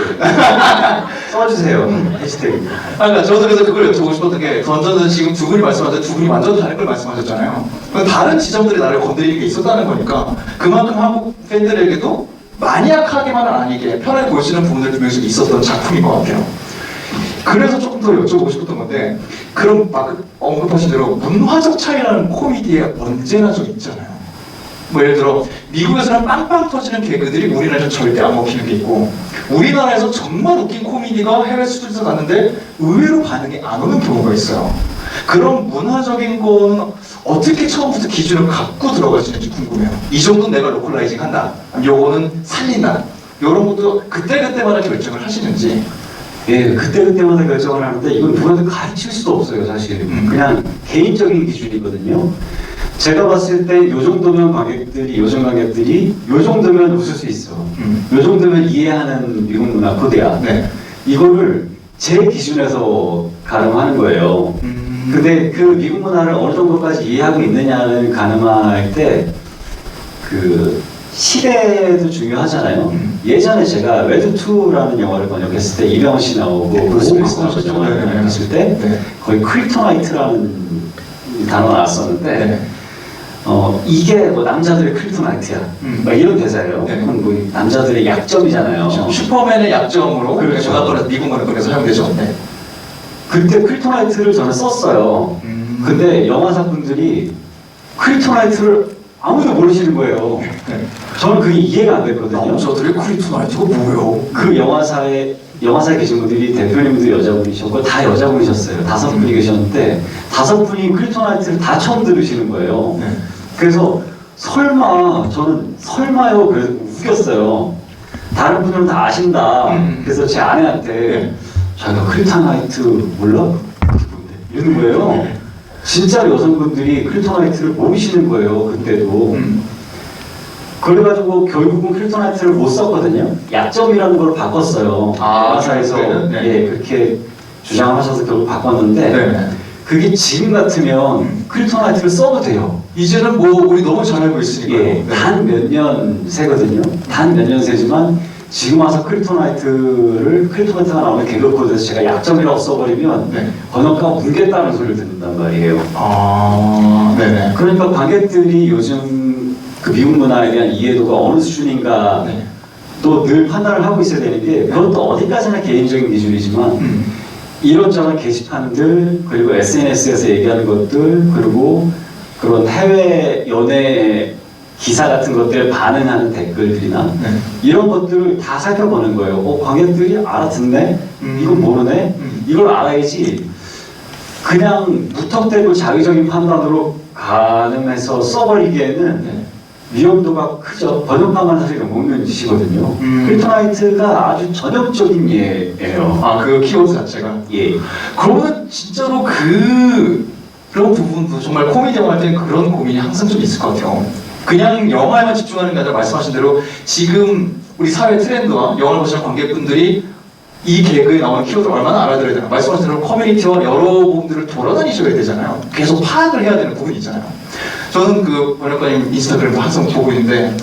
써주세요. 해시태그. 그러니까 저도 그래서 그걸 여쭤보고 싶었던 게 던전은 지금 두 분이 말씀하셨는데 두 분이 완전 다른 걸 말씀하셨잖아요. 다른 지점들이 나를 건드리는 게 있었다는 거니까 그만큼 한국 팬들에게도 마니악하게만은 아니게 편하게 볼 수 있는 부분들 분명히 좀 있었던 작품인 것 같아요. 그래서 조금 더 여쭤보고 싶었던 건데 그럼 막 언급하신 대로 문화적 차이라는 코미디에 언제나 좀 있잖아요. 뭐 예를 들어 미국에서는 빵빵 터지는 개그들이 우리나라에서 절대 안 먹히는 게 있고 우리나라에서 정말 웃긴 코미디가 해외 수준에서 갔는데 의외로 반응이 안 오는 경우가 있어요. 그런 문화적인 거는 어떻게 처음부터 기준을 갖고 들어가시는지 궁금해요. 이 정도는 내가 로컬라이징 한다. 요거는 살린다. 이런 것도 그때그때마다 결정을 하시는지. 예, 그때그때마다 결정을 하는데 이건 누구한테 가르칠 수도 없어요, 사실. 그냥 개인적인 기준이거든요. 제가 봤을 때 요 정도면 요즘 관객들이 요 정도면 웃을 수 있어. 요 정도면 이해하는 미국 문화 코드야. 네. 이거를 제 기준에서 가늠하는 거예요. 근데 그 미국 문화를 어느 정도까지 이해하고 있느냐를 가늠할 때 그 시대도 중요하잖아요. 예전에 제가 레드2라는 영화를 번역했을 때 이병헌 씨 나오고 브루스 윌리스 나오는 영화를 번역했을 때 네. 거의 크립토나이트라는 단어가 나왔었는데 네. 이게 뭐 남자들의 크립토나이트야 막 이런 대사예요. 네. 그건 뭐 남자들의 약점이잖아요. 슈퍼맨의 약점으로 그렇죠. 문화권에서 미국 문화권에서 사용되죠. 네. 그때 크립토나이트를 저는 썼어요. 근데 영화사분들이 크립토나이트를 아무도 모르시는 거예요. 네. 저는 그게 이해가 안 됐거든요. 남자들의 크립토나이트가 뭐예요? 그 영화사에 계신 분들이 대표님도 여자분이셨고 다 여자분이셨어요. 5분이 계셨는데 5분이 크립토나이트를 다 처음 들으시는 거예요. 네. 그래서 저는 설마요. 그래서 웃겼어요. 다른 분들은 다 아신다. 그래서 제 아내한테 네. 자기가 크립토나이트 몰라? 그게 뭔데? 이러는 거예요. 진짜로 여성분들이 크립토나이트를 모르시는 거예요. 그때도. 그래가지고 결국은 크립토나이트를 못 썼거든요. 약점이라는 걸 바꿨어요. 영화사에서 네. 예, 그렇게 주장하셔서 결국 바꿨는데 네. 그게 지금 같으면 크립토나이트를 써도 돼요. 이제는 뭐 우리 너무 잘 알고 있으니까요. 예, 단 몇 년 새거든요. 단 몇 년 새지만 지금 와서 크립토나이트가 나오는 개그 코드에서 제가 약점이라고 써버리면 네. 번역가가 뭉개다는 소리를 듣는단 말이에요. 아, 네네. 그러니까 관객들이 요즘 그 미국 문화에 대한 이해도가 어느 수준인가 네. 또 늘 판단을 하고 있어야 되는 게 그것도 어디까지나 개인적인 기준이지만 이런저런 게시판들 그리고 SNS에서 얘기하는 것들 그리고 그런 해외 연예 기사 같은 것들에 반응하는 댓글들이나 네. 이런 것들을 다 살펴보는 거예요. 관객들이 알아듣네? 이건 모르네? 이걸 알아야지 그냥 무턱대고 자기적인 판단으로 가늠해서 써버리기에는 네. 위험도가 크죠. 번역가만 사실 먹는 짓이거든요. 크립토나이트가 아주 전형적인 예예요. 아, 그 키워드 자체가. 예. 그러면 진짜로 그런 부분도 정말 코미디 영화 할 때는 그런 고민이 항상 좀 있을 것 같아요. 그냥 영화에만 집중하는 게 아니라 말씀하신 대로 지금 우리 사회 트렌드와 영화를 보시는 관객분들이 이 개그에 나오는 키워드를 얼마나 알아들어야 되나. 말씀하신 대로 커뮤니티와 여러 부분들을 돌아다니셔야 되잖아요. 계속 파악을 해야 되는 부분이 있잖아요. 저는 그 번역가님 인스타그램도 항상 보고 있는데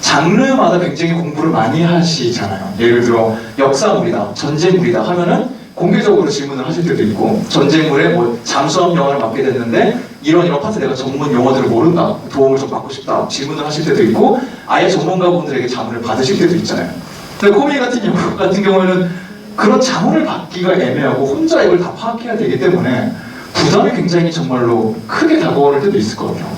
장르마다 굉장히 공부를 많이 하시잖아요. 예를 들어 역사물이다, 전쟁물이다 하면은 공개적으로 질문을 하실 때도 있고 전쟁물에 뭐 잠수함 영화를 맡게 됐는데 이런 파트 내가 전문 용어들을 모른다, 도움을 좀 받고 싶다 질문을 하실 때도 있고 아예 전문가분들에게 자문을 받으실 때도 있잖아요. 근데 코미디 같은 경우에는 그런 자문을 받기가 애매하고 혼자 이걸 다 파악해야 되기 때문에 부담이 굉장히 정말로 크게 다가오는 때도 있을 것 같아요.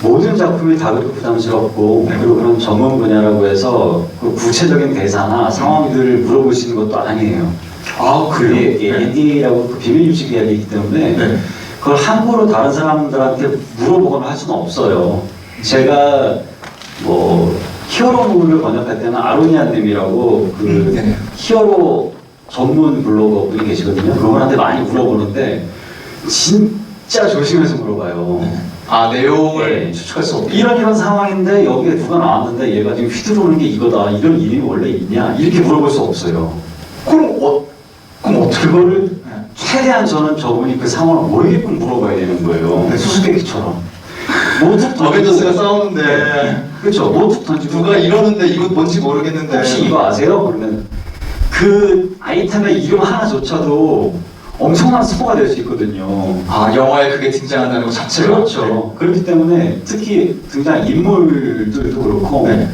모든 작품이 다 그렇게 부담스럽고 그리고 그런 전문 분야라고 해서 그 구체적인 대사나 상황들을 물어보시는 것도 아니에요. 아, 그게 그래요? NDA라고 그 비밀 유지 계약이기 때문에 네. 그걸 함부로 다른 사람들한테 물어보거나 할 수는 없어요. 제가 뭐 히어로물을 번역할 때는 아로니아님이라고 그 네. 히어로 전문 블로거 분이 계시거든요. 그분한테 많이 물어보는데 진짜 조심해서 물어봐요. 네. 아, 내용을 네. 추측할 수 없게. 이런 상황인데 여기에 누가 나왔는데 얘가 지금 휘두르는 게 이거다. 이런 이름이 원래 있냐? 이렇게 물어볼 수 없어요. 그럼 어떻게 그거를 네. 최대한 저는 저분이 그 상황을 모르게끔 물어봐야 되는 거예요. 네. 수수께끼처럼. 모툭 어벤져스가 싸우는데 그렇죠. 모툭 던지고 누가 이러는데 이거 뭔지 모르겠는데 혹시 이거 아세요? 그러면 그 아이템의 이름 하나조차도 엄청난 스포가 될 수 있거든요. 아, 영화에 그게 등장한다는 것 자체가 그렇죠. 그렇기 때문에 특히 등장 인물들도 그렇고 네.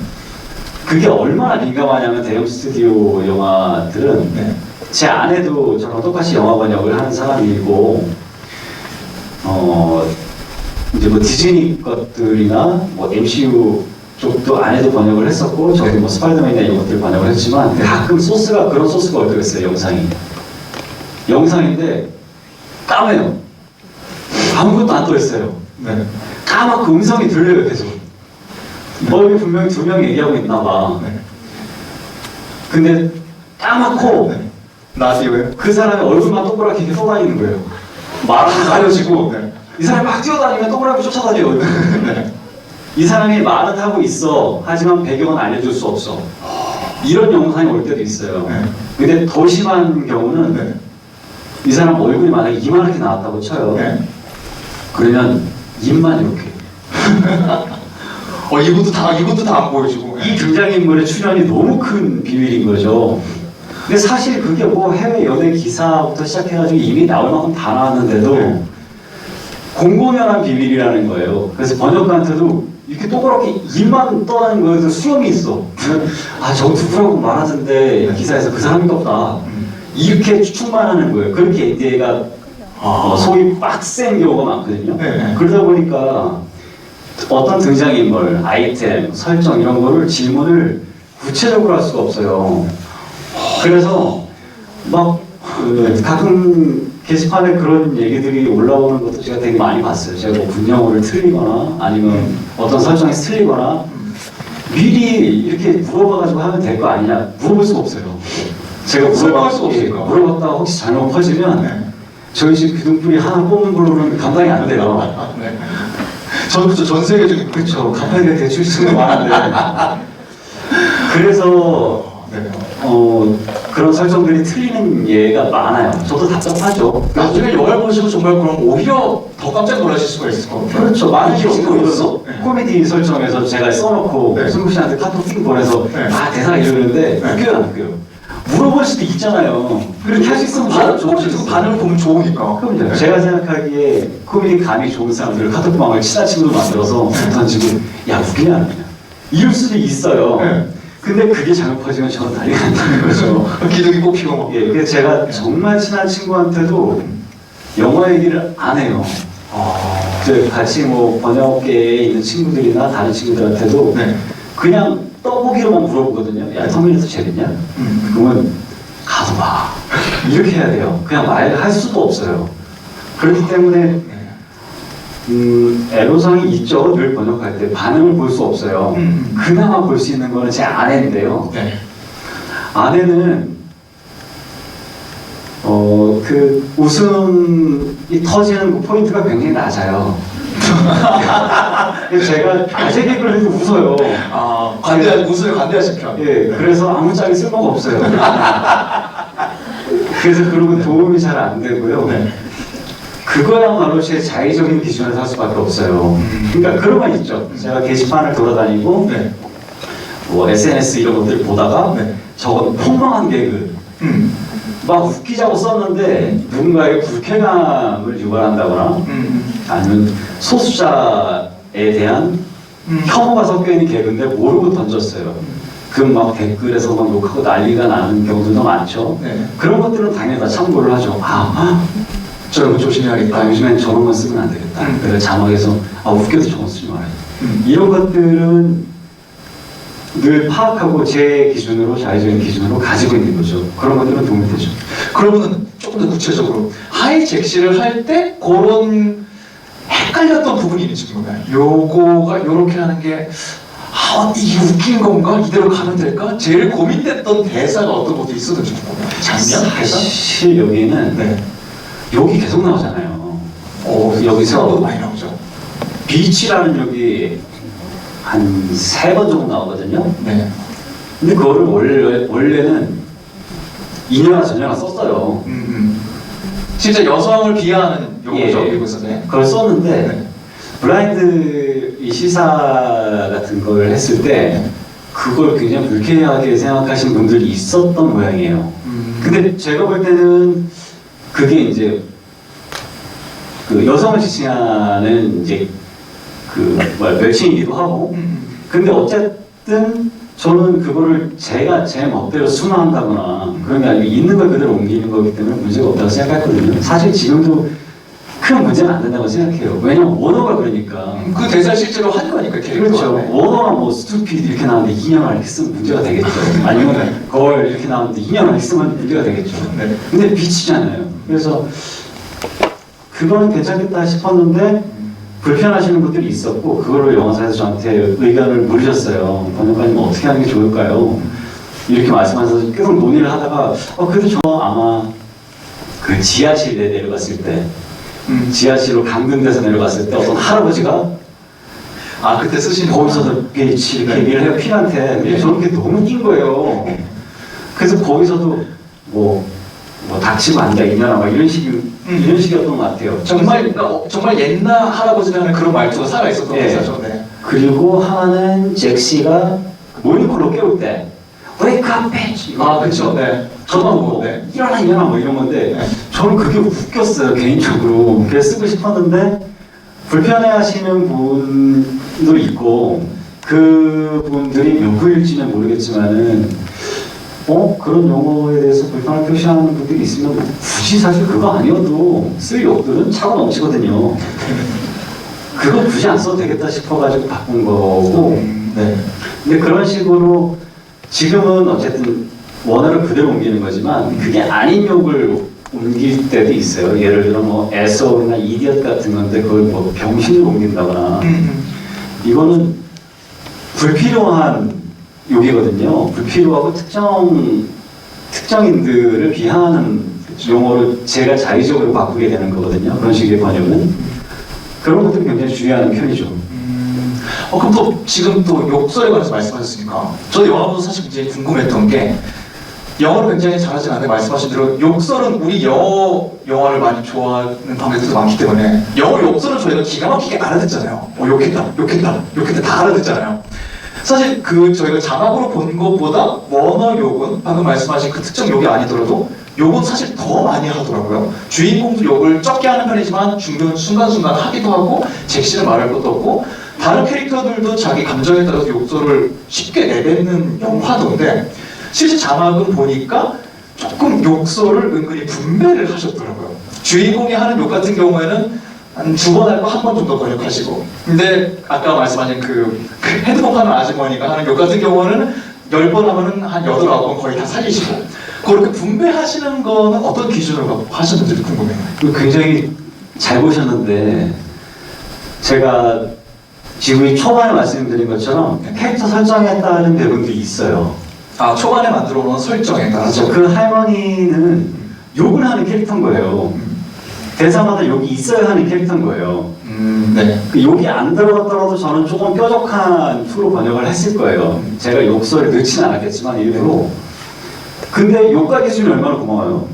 그게 얼마나 민감하냐면 대형 스튜디오 영화들은 네. 제 아내도 저랑 똑같이 영화 번역을 하는 사람이고 이제 뭐 디즈니 것들이나 뭐 MCU 쪽도 아내도 번역을 했었고 저도 뭐 스파이더맨이나 이런 것들 번역을 했지만 가끔 소스가 그런 소스가 올 때가 있어요. 영상인데 까매요. 아무것도 안 떠 있어요. 네. 까맣고 음성이 들려요 계속. 여기 분명히 두 명이 얘기하고 있나 봐. 네. 근데 까맣고 네. 라디오에 그 사람의 얼굴만 동그랗게 이렇게 쏟아지는 거예요. 말은 가려지고 네. 이 사람이 막 뛰어다니면 동그랗게 쫓아다녀요. 네. 이 사람이 말은 하고 있어. 하지만 배경은 알려줄 수 없어. 이런 영상이 올 때도 있어요. 네. 근데 더 심한 경우는 네. 이 사람 얼굴이 만약에 이만하게 나왔다고 쳐요. 네. 그러면 입만 이렇게. 이것도 다 안 보여주고. 이 등장인물의 출연이 너무 큰 비밀인 거죠. 근데 사실 그게 뭐 해외 연예 기사부터 시작해가지고 이미 나올 만큼 다 나왔는데도 네. 공공연한 비밀이라는 거예요. 그래서 번역가한테도 이렇게 동그랗게 입만 떠나는 거에서 수염이 있어. 아, 저거 누구라고 말하던데 기사에서 그 사람인가 보다. 이렇게 추측만 하는 거예요. 그렇게 NDA가 소위 빡센 경우가 많거든요. 네. 그러다 보니까 어떤 등장인물, 아이템, 설정 이런 거를 질문을 구체적으로 할 수가 없어요. 그래서 막 가끔 게시판에 그런 얘기들이 올라오는 것도 제가 되게 많이 봤어요. 제가 뭐 분명어를 틀리거나 아니면 어떤 설정에서 틀리거나 미리 이렇게 물어봐가지고 하면 될 거 아니냐 물어볼 수가 없어요. 제가 설명할 수가 없으니까. 물어봤다가 혹시 잘못 퍼지면 네. 저희 집 기둥뿌리 하나 뽑는 걸로는 감당이 안 돼요. 네. 전 세계적인 그렇죠. 갚아야 될 대출 수가 많은데. 그래서 네. 그런 설정들이 틀리는 예가 많아요. 저도 답답하죠. 나중에 영화를 보시고 정말 그럼 오히려 더 깜짝 놀라실 수가 있을 것 같아요. 그렇죠. 많은 이게 지금 어떠셨어? 네. 코미디 설정에서 제가 써놓고 네. 승국 씨한테 카톡 띵 보내서 네. 대사가 이러는데 네. 웃겨요 안 웃겨요? 물어볼 수도 있잖아요. 그렇게 할 수 있으면 반응, 좋을 꼭 수 듣고 있어요. 반응을 보면 좋으니까. 그럼요. 네. 제가 생각하기에 코미디 감이 좋은 사람들 카톡방을 친한 친구로 만들어서 던지고 야 웃기냐 안 웃기냐 이럴 수도 있어요. 네. 근데 그게 잘못 퍼지면 저는 난리가 난다는 거죠. 기둥이 뽑히고 막. 예, 그래서 제가 정말 친한 친구한테도 영화 얘기를 안 해요. 같이 뭐 번역계에 있는 친구들이나 다른 친구들한테도 네. 그냥 떠보기로만 물어보거든요. 야, 터미네이터 재밌냐? 그러면 가서 봐. 이렇게 해야 돼요. 그냥 말할 수도 없어요. 그렇기 때문에 애로사항이 있죠. 늘 번역할 때 반응을 볼 수 없어요. 그나마 볼 수 있는 거는 제 아내인데요. 네. 아내는 그 웃음이 터지는 그 포인트가 굉장히 낮아요. 그래서 제가 아재 개그를 해도 웃어요. 웃음을 관대하신 편. 예, 그래서 아무 짝이 쓸모가 없어요. 그래서 그런 건 도움이 잘 안 되고요. 네. 그거야말로 제 자의적인 기준에서 할 수밖에 없어요. 그러니까 그런 건 있죠. 제가 게시판을 돌아다니고 네. 뭐 SNS 이런 것들 보다가 네. 저건 폭망한 개그 막 웃기자고 썼는데 누군가에게 불쾌감을 유발한다거나 아니면 소수자에 대한 혐오가 섞여 있는 개그인데 모르고 던졌어요. 그럼 막 댓글에서 막 욕하고 난리가 나는 경우도 많죠. 네. 그런 것들은 당연히 다 참고를 하죠. 저런 거 조심해야겠다. 요즘엔 저런 건 쓰면 안 되겠다. 그래서 자막에서 웃겨도 저건 쓰지 말아요. 이런 것들은 늘 파악하고 제 기준으로 자의적인 기준으로 가지고 있는 거죠. 그런 것들은 도움이 되죠. 그러면은 조금 더 구체적으로 하이 잭시를 할 때 그런 헷갈렸던 부분이 있는지 궁금해요. 요거가 요렇게 하는 게 이게 웃긴 건가? 이대로 가면 될까? 제일 고민됐던 대사가 어떤 것도 있었는지 궁금해요. 장면? 대사? 사실 여기는 네. 욕이 계속 나오잖아요. 여기서 생각보다 많이 나오죠. 비치라는 욕이 한 3번 정도 나오거든요. 네. 근데 그거를 원래는 이녀나 저녀나 썼어요. 진짜 여성을 비하하는 용어죠, 예. 미국에서. 네. 그걸 썼는데 네. 블라인드 이 시사 같은 걸 했을 때 그걸 굉장히 불쾌하게 생각하신 분들이 있었던 모양이에요. 근데 제가 볼 때는 그게 이제 그 여성을 지칭하는 이제 그 멸칭이기도 하고 근데 어쨌든 저는 그거를 제가 제 멋대로 순화한다거나 그런 게 아니고 있는 걸 그대로 옮기는 거기 때문에 문제가 없다고 생각했거든요. 사실 지금도 큰 문제는 안 된다고 생각해요. 왜냐면 원어가 그러니까. 그 대사 실제로 한 거니까 캐릭터가. 그렇죠. 네. 원어가 뭐 스투피드 이렇게 나오는데 인형을 이렇게 쓰면 문제가 되겠죠. 아니면 걸 이렇게 나오는데 인형을 이렇게 쓰면 문제가 되겠죠. 네. 근데 빛이잖아요. 그래서 그거는 괜찮겠다 싶었는데 불편하시는 분들이 있었고 그거를 영화사에서 저한테 의견을 물으셨어요. 번역가님 어떻게 하는 게 좋을까요? 이렇게 말씀하셔서 계속 논의를 하다가 그래도 저 아마 그 지하실에 내려갔을 때 지하실로 감금돼서 내려갔을 때 어떤 할아버지가 그때 쓰시는 거기서도 빛이 이렇게 네. 얘기를 해요 필한테. 근데 저는 그게 너무 낀 거예요. 그래서 거기서도 뭐 닥치고 앉아 있냐나 막 이런 식이었던 것 같아요. 정말 정말 옛날 할아버지라는 그런 말투가 살아 있었던 네. 대사죠. 네. 그리고 하나는 잭시가 모닝콜로 깨울 때 Wake up, bitch! 그렇죠. 네. 저도 뭐 네. 일어나 뭐 이런 건데 네. 저는 그게 웃겼어요 개인적으로. 그래서 쓰고 싶었는데 불편해하시는 분도 있고 그 분들이 누구일지는 모르겠지만은 그런 용어에 대해서 불편을 표시하는 분들이 있으면 굳이 사실 그거 아니어도 쓸 욕들은 차고 넘치거든요. 그거 굳이 안 써도 되겠다 싶어가지고 바꾼 거고. 네. 근데 그런 식으로 지금은 어쨌든 원어를 그대로 옮기는 거지만 그게 아닌 욕을 옮길 때도 있어요. 예를 들어 뭐 SO나 이디엇 같은 건데 그걸 뭐 병신으로 옮긴다거나 이거는 불필요한 욕이거든요. 불필요하고 특정인들을 비하하는 용어를 제가 자의적으로 바꾸게 되는 거거든요. 그런 식의 번역은. 그런 것들을 굉장히 주의하는 편이죠. 그럼 또 지금 또 욕설에 관해서 말씀하셨으니까 저도 영화 보면서 사실 굉장히 궁금했던 게 영어를 굉장히 잘하지 않는데 말씀하신 대로 욕설은 우리 영화를 많이 좋아하는 관객들도 많기 때문에 영어 욕설은 저희가 기가 막히게 알아듣잖아요. 욕했다 다 알아듣잖아요. 사실 그 저희가 자막으로 본 것보다 원어 욕은 방금 말씀하신 그 특정 욕이 아니더라도 욕은 사실 더 많이 하더라고요. 주인공도 욕을 적게 하는 편이지만 순간순간 하기도 하고 잭시는 말할 것도 없고 다른 캐릭터들도 자기 감정에 따라서 욕설을 쉽게 내뱉는 영화던데 실제 자막은 보니까 조금 욕설을 은근히 분배를 하셨더라고요. 주인공이 하는 욕 같은 경우에는 한 2번 할 거 1번 정도 번역하시고 근데 아까 말씀하신 그 헤드폰 하는 아주머니가 하는 욕 같은 경우는 10번 하면은 한 8, 9번 거의 다 살리시고 그렇게 분배하시는 거는 어떤 기준으로 하셨는지 궁금해요. 굉장히 잘 보셨는데 제가 지금 초반에 말씀드린 것처럼 캐릭터 설정에 따른 배분도 있어요. 아, 초반에 만들어 놓은 설정에 따라서 그 할머니는 욕을 하는 캐릭터인 거예요. 대사마다 욕이 있어야 하는 캐릭터인 거예요. 네. 그 욕이 안 들어갔더라도 저는 조금 뾰족한 투로 번역을 했을 거예요. 제가 욕설을 넣지는 않았겠지만 일부러. 근데 욕과 기준이 얼마나 고마워요.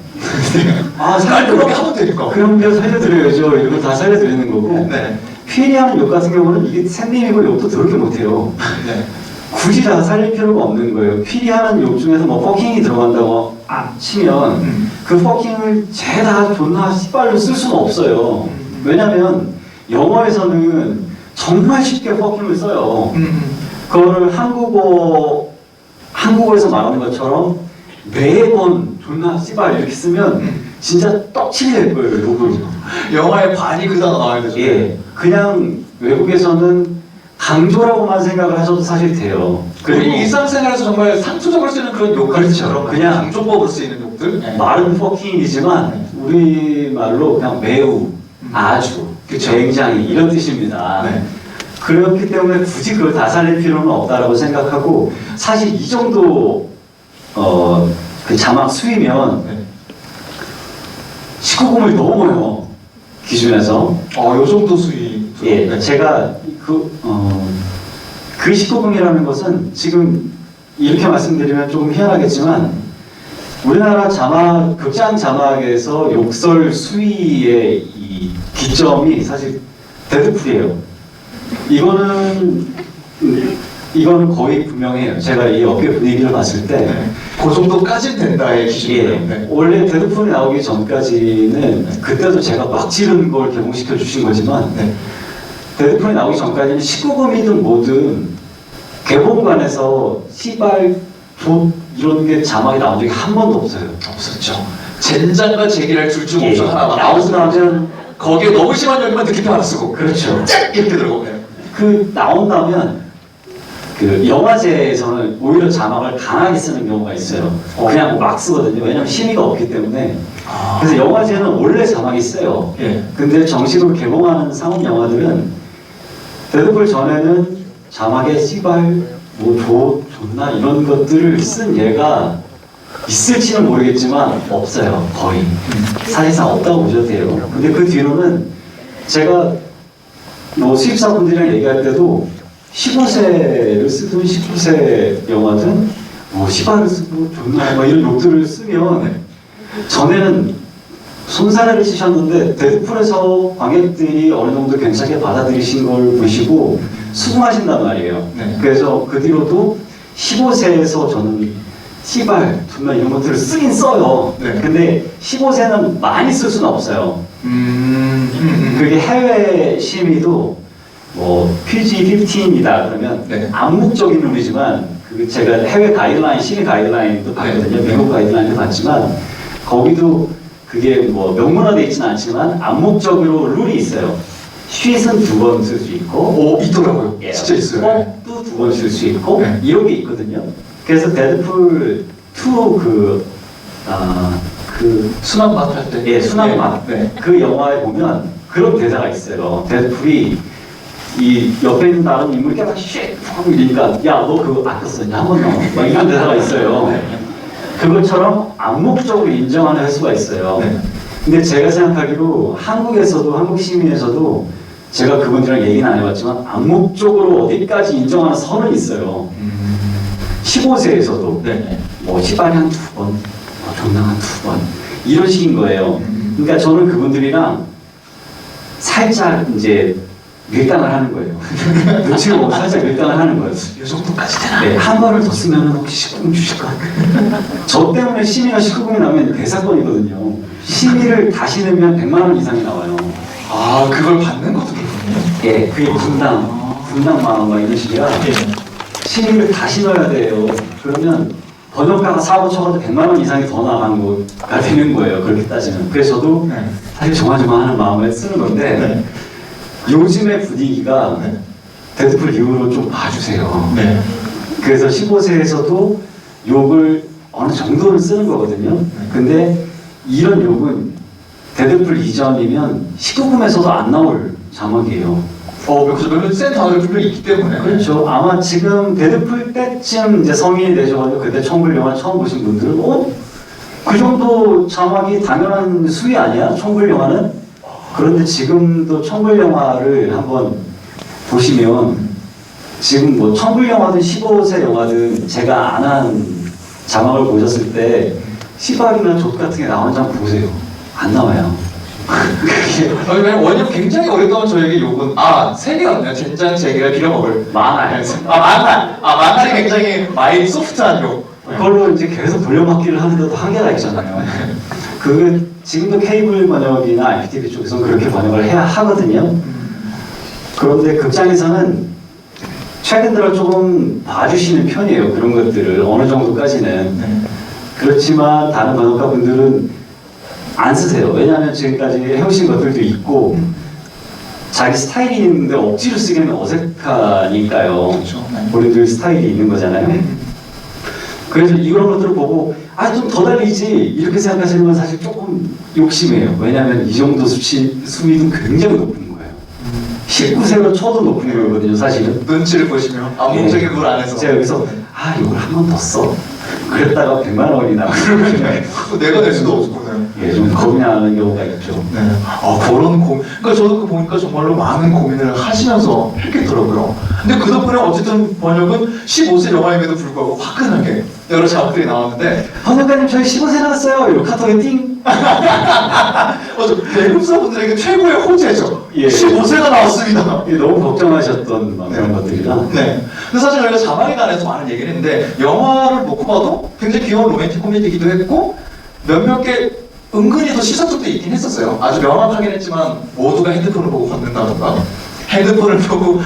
아, 그렇게 하면 되니까. 그럼 저 살려드려야죠. 이거 다 살려드리는 거고. 네. 휘리 하는 욕 같은 경우는 이게 샌님이고 욕도 더럽게 못해요. 네. 굳이 다 살릴 필요가 없는 거예요. 휘리 하는 욕 중에서 뭐 퍼킹이 들어간다고 치면 그 퍼킹을 죄다 존나 씨발로 쓸 수는 없어요. 왜냐면 영어에서는 정말 쉽게 퍼킹을 써요. 그거를 한국어에서 말하는 것처럼 매번 존나 씨발 이렇게 쓰면 진짜 떡칠이 될 거예요, 욕으로. 영화의 반이 그 단어 나와야 되죠. 예, 그냥 외국에서는 강조라고만 생각을 하셔도 사실 돼요. 우리 일상생활에서 정말 상투적으로 쓰는 그런 욕들처럼 그냥 강조법으로 쓰이는 욕들. 네. 말은 퍼킹이지만 우리 말로 그냥 매우, 아주, 그쵸. 굉장히 이런 뜻입니다. 네. 그렇기 때문에 굳이 그걸 다 살릴 필요는 없다라고 생각하고 사실 이 정도 그 자막 수위면 네. 19금을 넘어요 기준에서. 요 정도 수위. 예, 네. 제가 그 19금이라는 것은 지금 이렇게 말씀드리면 조금 희한하겠지만 우리나라 자막, 극장 자막에서 욕설 수위의 이 기점이 사실 데드풀이에요. 이거는 거의 분명해요. 제가 이 업계 분위기를 봤을 때 네. 그 정도까지는 된다의 기준이에요. 예, 네. 원래 데드풀이 나오기 전까지는 그때도 제가 막 지른 걸 개봉시켜 주신 거지만 네. 데드풀이 나오기 전까지는 19금이든 뭐든 개봉관에서 시발 조 이런 게 자막이 나온 적이 한 번도 없어요. 없었죠. 젠장과 제기랄 둘 중 예, 없어 하나만 나온다면 거기에 너무 심한 욕만 느낌표 하나 쓰고 그렇죠. 짝 이렇게 들어가요. 그 나온다면 그 영화제에서는 오히려 자막을 강하게 쓰는 경우가 있어요. 그냥 막 쓰거든요. 왜냐면 심의가 없기 때문에. 그래서 영화제는 원래 자막이 세요. 예. 근데 정식으로 개봉하는 상업 영화들은 데드풀 전에는 자막에 씨발 존나 이런 것들을 쓴 예가 있을지는 모르겠지만 없어요. 거의 사실상 없다고 보셔도 돼요. 근데 그 뒤로는 제가 뭐 수입사분들이랑 얘기할 때도 15세를 쓰든 19세 영화든 시발을 쓰고 존나 막 이런 욕들을 쓰면 전에는 손사래를 치셨는데 데드풀에서 관객들이 어느 정도 괜찮게 받아들이신 걸 보시고 수긍하신단 말이에요. 네. 그래서 그 뒤로도 15세에서 저는 시발 존나 이런 것들을 쓰긴 써요. 네. 근데 15세는 많이 쓸 수는 없어요. 그게 해외 심의도 뭐 PG-15이다 그러면 네. 암묵적인 룰이지만 그 제가 해외 가이드라인 심의 가이드라인도 봤거든요. 네. 미국 가이드라인도 봤지만 거기도 그게 뭐 명문화되어 있지는 않지만 암묵적으로 룰이 있어요. 쉿은 2번 쓸 수 있고 있더라고요. 예, 진짜 있어요. 뻑도 2번 쓸 수 있고 네. 이런 게 있거든요. 그래서 데드풀 2 순한 맛 할 때. 예, 순한 맛. 네. 그 영화에 보면 그런 대사가 있어요. 데드풀이 이 옆에 있는 다른 인물이 깨다 쉣 하고 이러니까 야 너 그거 아까 썼냐 한번 넣어 막 이런 대사가 있어요. 그것처럼 암묵적으로 인정하는 횟수가 있어요. 네. 근데 제가 생각하기로 한국에서도 한국 시민에서도 제가 그분들이랑 얘기는 안 해봤지만 암묵적으로 어디까지 인정하는 선은 있어요. 15세에서도 네. 뭐 시발이 한 2번, 뭐 종량 한 2번 이런 식인 거예요. 그러니까 저는 그분들이랑 살짝 이제 밀당을 하는 거예요. 눈치를 보고 살짝 밀당을 하는 거예요. 이 정도까지 되나? 네, 한 번을 더 쓰면 혹시 19금 주실까? 저 때문에 심의가 19금이 나오면 대사건이거든요. 심의를 다시 내면 100만 원 이상이 나와요. 아, 그걸 받는 것도 그렇군요. 예, 그게 분당 막 이런 식이라 예. 심의를 다시 넣어야 돼요. 그러면 번역가가 사고 쳐가지고 100만 원 이상이 더 나간 거가 되는 거예요. 그렇게 따지면. 그래서 저도 네. 사실 조마조마하는 마음에 쓰는 건데 네. 요즘의 분위기가 네. 데드풀 이후로 좀 봐주세요. 네. 그래서 15세에서도 욕을 어느 정도는 쓰는 거거든요. 근데 이런 욕은 데드풀 이전이면 19금에서도 안 나올 자막이에요. 그러면 센 단어를 분명히 있기 때문에. 그렇죠. 아마 지금 데드풀 때쯤 이제 성인이 되셔가지고 그때 청불 영화 처음 보신 분들은 그 정도 자막이 당연한 수위 아니야? 청불 영화는? 그런데 지금도 청불 영화를 한번 보시면 지금 뭐 청불 영화든 15세 영화든 제가 안 한 자막을 보셨을 때 시발이나 족 같은 게 나온지 한번 보세요. 안 나와요. 왜냐면 원형 굉장히 오랫동안 저에게 욕은 세 개였네요. 된장 재개를 빌어먹을 많아요. 만화는 굉장히 마일이 소프트한 욕. 그걸로 이제 계속 돌려막기를 하는데도 한계가 있잖아요. 그 지금도 케이블 번역이나 IPTV 쪽에서는 그렇게 번역을 해야 하거든요. 그런데 극장에서는 최근 들어 조금 봐주시는 편이에요. 그런 것들을 어느 정도까지는. 그렇지만 다른 번역가 분들은 안 쓰세요. 왜냐하면 지금까지 해오신 것들도 있고 자기 스타일이 있는데 억지로 쓰기는 어색하니까요. 그렇죠. 네. 본인들 스타일이 있는 거잖아요. 그래서 이런 것들을 보고 좀 더 달리지 이렇게 생각하시는 건 사실 조금 욕심이에요. 왜냐하면 이 정도 수위는 굉장히 높은 거예요. 19세로 쳐도 높은 거거든요, 사실은. 눈치를 보시면 암묵적인 걸 안 해서. 제가 여기서 이걸 한 번 더 써? 그랬다가 100만 원이 나고 내가 낼 수도 없고. 예, 좀 겁이 나는 경우가 있죠. 네. 그런 고민. 그러니까 저도 그 보니까 정말로 많은 고민을 하시면서 했겠더라고요. 근데 그 덕분에 어쨌든 번역은 15세 영화임에도 불구하고 화끈하게 여러 자막들이 나왔는데, 번역가님 저희 15세 나왔어요. 이거 카톡에 띵. 배급사분들에게 최고의 호재죠. 예. 15세가 나왔습니다. 이게 너무 걱정하셨던 막 그런 것들이라. 네. 근데 사실 저희가 자막에 관해서 많은 얘기를 했는데, 영화를 놓고 봐도 굉장히 귀여운 로맨틱 코미디이기도 했고, 몇몇 개 은근히 더 시사적도 있긴 했었어요. 아주 명확하긴 했지만 모두가 핸드폰을 보고 걷는다던가, 핸드폰을 보고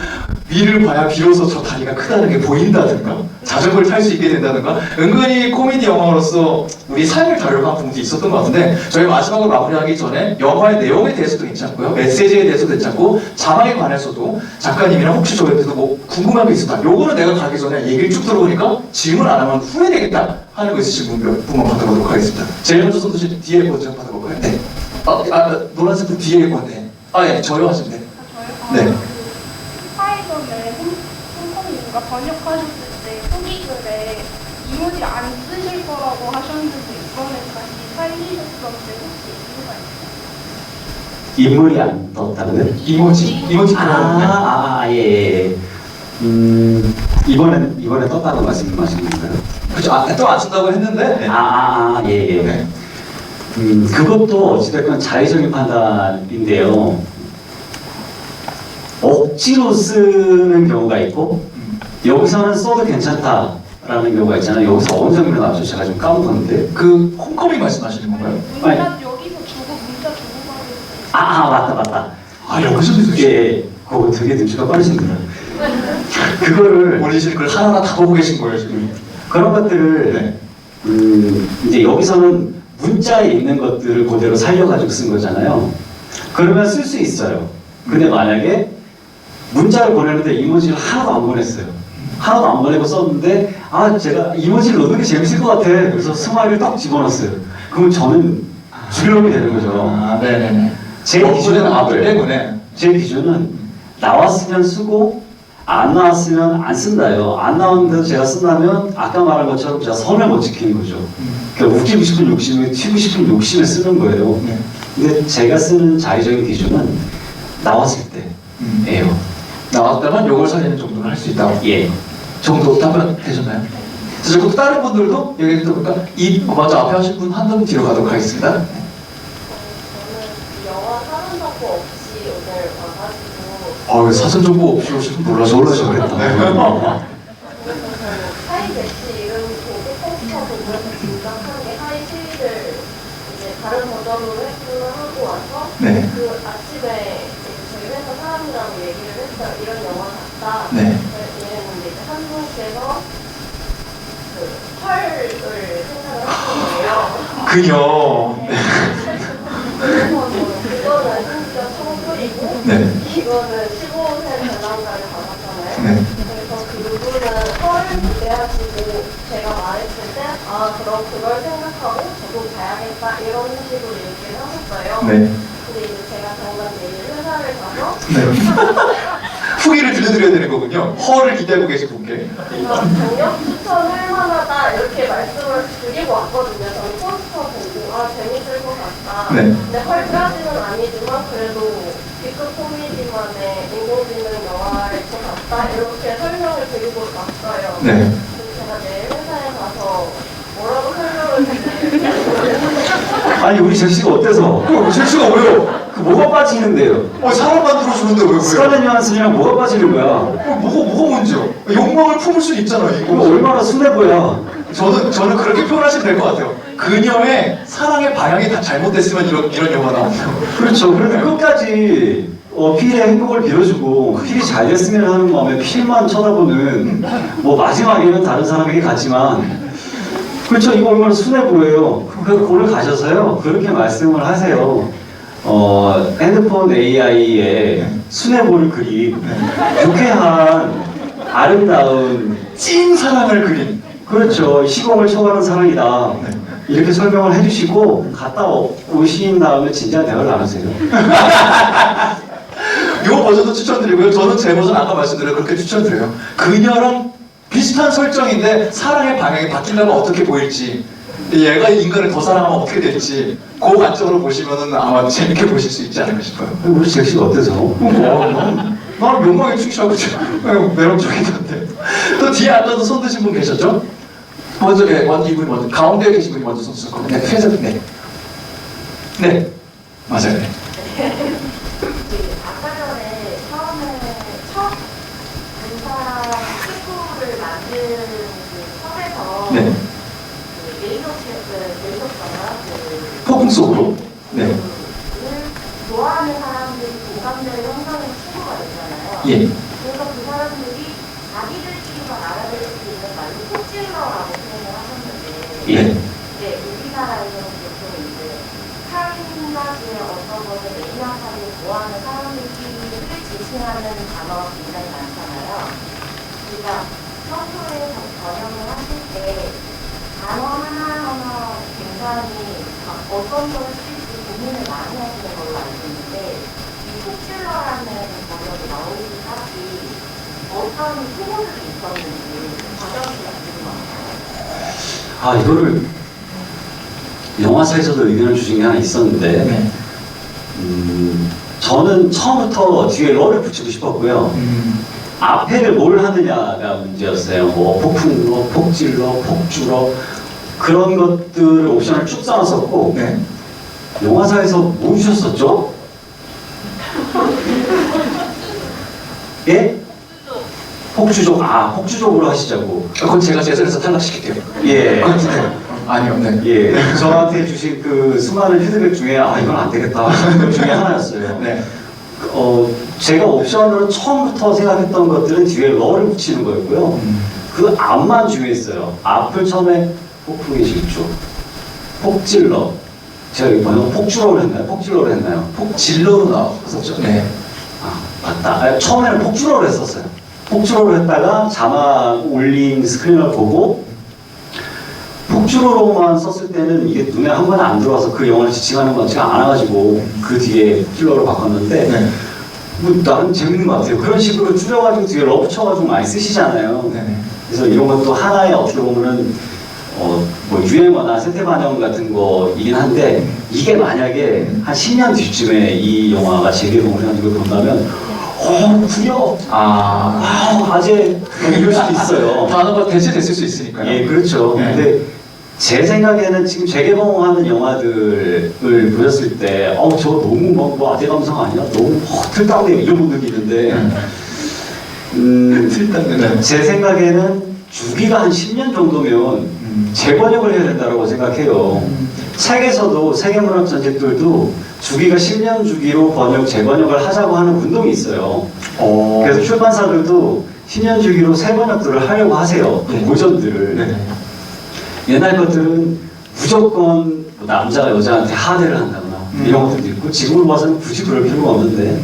위를 봐야 비로소 저 다리가 크다는 게 보인다든가, 자전거를 탈 수 있게 된다든가, 은근히 코미디 영화로서 우리 삶을 다루려고 한 부분도 있었던 것 같은데, 저희 마지막으로 마무리하기 전에 영화의 내용에 대해서도 괜찮고요, 메시지에 대해서도 괜찮고, 자막에 관해서도 작가님이랑 혹시 저희한테도 뭐 궁금한 게 있었다, 요거는 내가 가기 전에 얘기를 쭉 들어보니까 질문 안 하면 후회되겠다 하는 거 있으신 분 몇 분만 받아보도록 하겠습니다. 제일 먼저 손 드신 뒤에 거 좀 받아볼까요? 네. 노란색 분 뒤에 거. 네. 예, 저요 하시면 돼. 네. 스파이더맨 홈커밍인가 번역하셨을 때 후기글에 이모지 안 쓰실 거라고 하셨는데 이번에 다시 살리셨던데 혹시 이유가 있나요? 인물이 안 떴다고요? 이모지 예. 이번에 떴다고 말씀하시는 건가요? 그렇죠. 또 안 쓴다고 했는데. 네. 예. 네. 그것도 어찌됐건 자의적인 판단인데요. 억지로 쓰는 경우가 있고, 여기서는 써도 괜찮다라는 경우가 있잖아요. 여기서 어느 정도 나왔죠? 제가 좀 까먹었는데. 그 홈커밍 말씀하시는 건가요? 문자 여기서 문자 주고 가는 맞다. 여기서 드시죠. 예, 그거 되게 눈치가 빠르신구나. 그거를 올리실 걸 하나하나 다 보고 계신 거예요, 지금. 그런 것들을 이제 여기서는 문자에 있는 것들을 그대로 살려가지고 쓴 거잖아요. 그러면 쓸 수 있어요. 근데 만약에 문자를 보내는데 이모지를 하나도 안 보냈어요. 하나도 안 보내고 썼는데 제가 이모지를 넣는 게 재밌을 것 같아. 그래서 스마일을 딱 집어넣었어요. 그럼 저는 주력이 되는 거죠. 네네네. 제 기준은 나왔기 때문에. 제 기준은 나왔으면 쓰고 안 나왔으면 안 쓴다요. 안 나왔는데도 제가 쓴다면 아까 말한 것처럼 제가 선을 못 지키는 거죠. 그러니까 웃기고 싶은 욕심에 튀고 싶은 욕심에 쓰는 거예요. 네. 근데 제가 쓰는 자의적인 기준은 나왔을 때 나왔다면 요걸 살리는 정도는 할 수 있다. 예. 정도 답변 되셨나요? 자, 그리고 다른 분들도 얘기 들어볼까? 먼저 앞에 하신 분 한 분 뒤로 가도록 하겠습니다. 저는 영화 사전 정보 없이 오늘 와가지고 사전 정보 없이 오시면 놀라셨겠다. 그래서 하이 백씨 이름 보고 포스터 보면서 짐작한 게 하이 시리즈를 이제 다른 버전으로 했구나 하고 와서 네. 그 아침에 이제 저희 회사 사람이라고 얘기를 했어요. 이런 영화 같다. 네. 이랬는데 이제 한 분께서 그 펄을 생각을 하신 거예요. 그녀. 그래서 뭐 그거는 심지어 청소이고 네. 이거는 15세 전람가를 받았잖아요. 네. 그래서 그분은 펄을 기대하시고 제가 말했을 때 그럼 그걸 생각하고 저도 봐야겠다 이런 식으로 얘기를 하셨어요. 네. 근데 이제 제가 당장 내일 회사를 가서 네. 후기를 들려드려야 되는 거군요. 허를 기대하고 계신 분께. 강력 추천할 만하다 이렇게 말씀을 드리고 왔거든요. 저는 포스터 보고 재밌을 것 같다. 네. 근데 헐까지는 아니지만 그래도 B급 코미디만의 인공지능 영화일 것 같다 이렇게 설명을 드리고 왔어요. 네. 그래서 제가 내일 회사에 가서 뭐라고 설명을 드릴지 아니 우리 잭씨가 어때서? 실수가 왜요? 그 뭐가 빠지는데요? 사람 만들어주는데 왜 스칼렛 요한슨이랑 뭐가 빠지는 거야? 뭐가 문제요? 욕망을 품을 수 있잖아요, 이거 이거. 얼마나 순해보야? 저는 그렇게 표현하시면 될 것 같아요. 그녀의 사랑의 방향이 다 잘못됐으면 이런 영화 나온다고. 그렇죠. 그래도 끝까지 필의 행복을 빌어주고 필이 잘 됐으면 하는 마음에 필만 쳐다보는 뭐 마지막에는 다른 사람에게 갔지만 그렇죠. 이거 얼마나 순해 보여요. 오늘 가셔서요 그렇게 말씀을 하세요. 핸드폰 AI에 순해 보일 그림, 유쾌한 아름다운 찐 사랑을 그린. 그렇죠. 시공을 초월한 사랑이다. 이렇게 설명을 해주시고 갔다 오신 다음에 진지한 대화를 나누세요. 이 버전도 추천드리고요. 저는 제 버전 아까 말씀드린 그렇게 추천드려요. 그녀랑 비슷한 설정인데 사랑의 방향이 바뀐다면 어떻게 보일지, 얘가 인간을 더 사랑하면 어떻게 될지 그 관점으로 보시면은 아마 재밌게 보실 수 있지 않을까 싶어요. 우리 잭씨가 어때서? 나는 욕망에 충실하고 매력적이던데. 또 뒤에 아까도 손 드신 분 계셨죠? 먼저 이분이 먼저 가운데에 계신 분이 먼저 손 드셨거든요. 네, 회사 네, 맞아요. 네. 아까 전에 처음에 첫 문사 스쿨을 만든 그 섭에서 네. 그 메이저잖아 폭풍 속으로. 네. 그 좋아하는 사람들이 공감대를 형성하는 친구가 있잖아요. 예. 그래서 그 사람들이 자기들끼리만 알아들을 수 있는 말로 폭질러라고 표현을 하셨는데 예. 이제 우리나라에서는 보통 이제 한가지의 어떤 것을 매니악하게 좋아하는 사람들끼리를 지칭하는 단어가 굉장히 많잖아요. 그러니까 평소에 번역을 하실 때 단어 하나하나 굉장히 어떤 걸 쓸지 고민을 많이 하시는 걸로 알고 있는데 이 폭질러라는 번역이 나오기까지 어떤 소문들이 있었는지 과정이 궁금합니다. 이거를 영화사에서도 의견을 주신 게 하나 있었는데 네. 저는 처음부터 뒤에 러를 붙이고 싶었고요. 앞에를 뭘 하느냐가 문제였어요. 뭐 폭풍러, 폭질러, 폭주러 그런 것들을 옵션을 쭉 써놨었고 네. 영화사에서 뭐 주셨었죠? 예? 폭주족. 폭주족으로 하시자고. 그건 제가 재선에서 탈락시킬게요. 예. 아니요, 네. 예. 저한테 주신 그 수많은 피드백 중에 이건 안 되겠다 그 중에 하나였어요. 네. 제가 옵션으로 처음부터 생각했던 것들은 뒤에 러를 붙이는 거였고요. 그 앞만 중요했어요. 앞을 처음에 폭풍의 질주, 폭질러. 제가 이거 번역 폭주러를 했나요? 폭질러를 했나요? 폭질러로 나왔었죠. 네. 맞다. 처음에는 폭주러를 했었어요. 폭주러를 했다가 자막 올린 스크린을 보고 폭주러로만 썼을 때는 이게 눈에 한 번에 안 들어와서 그 영화를 지칭하는 것 같지가 않아가지고 그 뒤에 폭질러로 바꿨는데 네. 뭐 나름 재밌는 것 같아요. 그런 식으로 줄여가지고 뒤에 러 붙여가지고 많이 쓰시잖아요. 네네. 그래서 이런 것도 하나의 어떻게 보면은 뭐 유행어나 세대 반영 같은 거이긴 한데 이게 만약에 한 10년 뒤쯤에 이 영화가 재개봉을 해가지고 본다면 구려, 아, 아재 뭐 이럴 수도 있어요. 단어가 대체됐을 수 있으니까요. 예, 그렇죠. 네. 근데 제 생각에는 지금 재개봉하는 영화들을 보셨을 때, 저 너무 뭐 아재 감성 아니야? 너무 틀딱대고 이런 분들이 있는데, 틀딱대네. 제 생각에는 주기가 한 10년 정도면 재번역을 해야 된다고 생각해요. 책에서도 세계문학 전집들도 주기가 10년 주기로 재번역을 하자고 하는 운동이 있어요. 그래서 출판사들도 10년 주기로 새 번역들을 하려고 하세요. 그 네. 고전들을. 네. 옛날 것들은 무조건 뭐 남자가 여자한테 하대를 한다거나 이런 것들도 있고, 지금으로 봐서는 굳이 그럴 필요가 없는데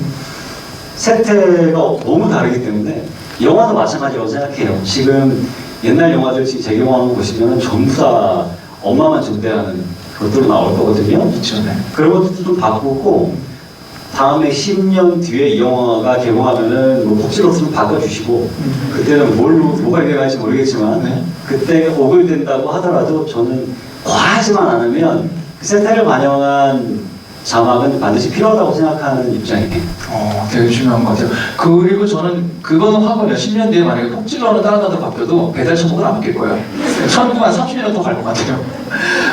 세태가 너무 다르기 때문에 영화도 마찬가지라고 생각해요. 지금 옛날 영화들 지금 재개봉하는 거 보시면 전부 다 엄마만 존대하는 것들로 나올 거거든요. 그렇죠. 네. 그런 것도 좀 바꾸고, 다음에 10년 뒤에 이 영화가 개봉하면은 뭐 복지로 좀 바꿔주시고, 그때는 뭐가 해결할지 모르겠지만, 네. 그때 오글된다고 하더라도 저는 과하지만 않으면 그 세태를 반영한 자막은 반드시 필요하다고 생각하는 입장이에요. 되게 중요한 것 같아요. 그리고 저는 그거는 확언해요. 10년 뒤에 만약에 폭질러는 다른 나라로 바뀌어도 배달 천국은 안 바뀔 거예요. 천국 한 30년 더 갈 것 같아요.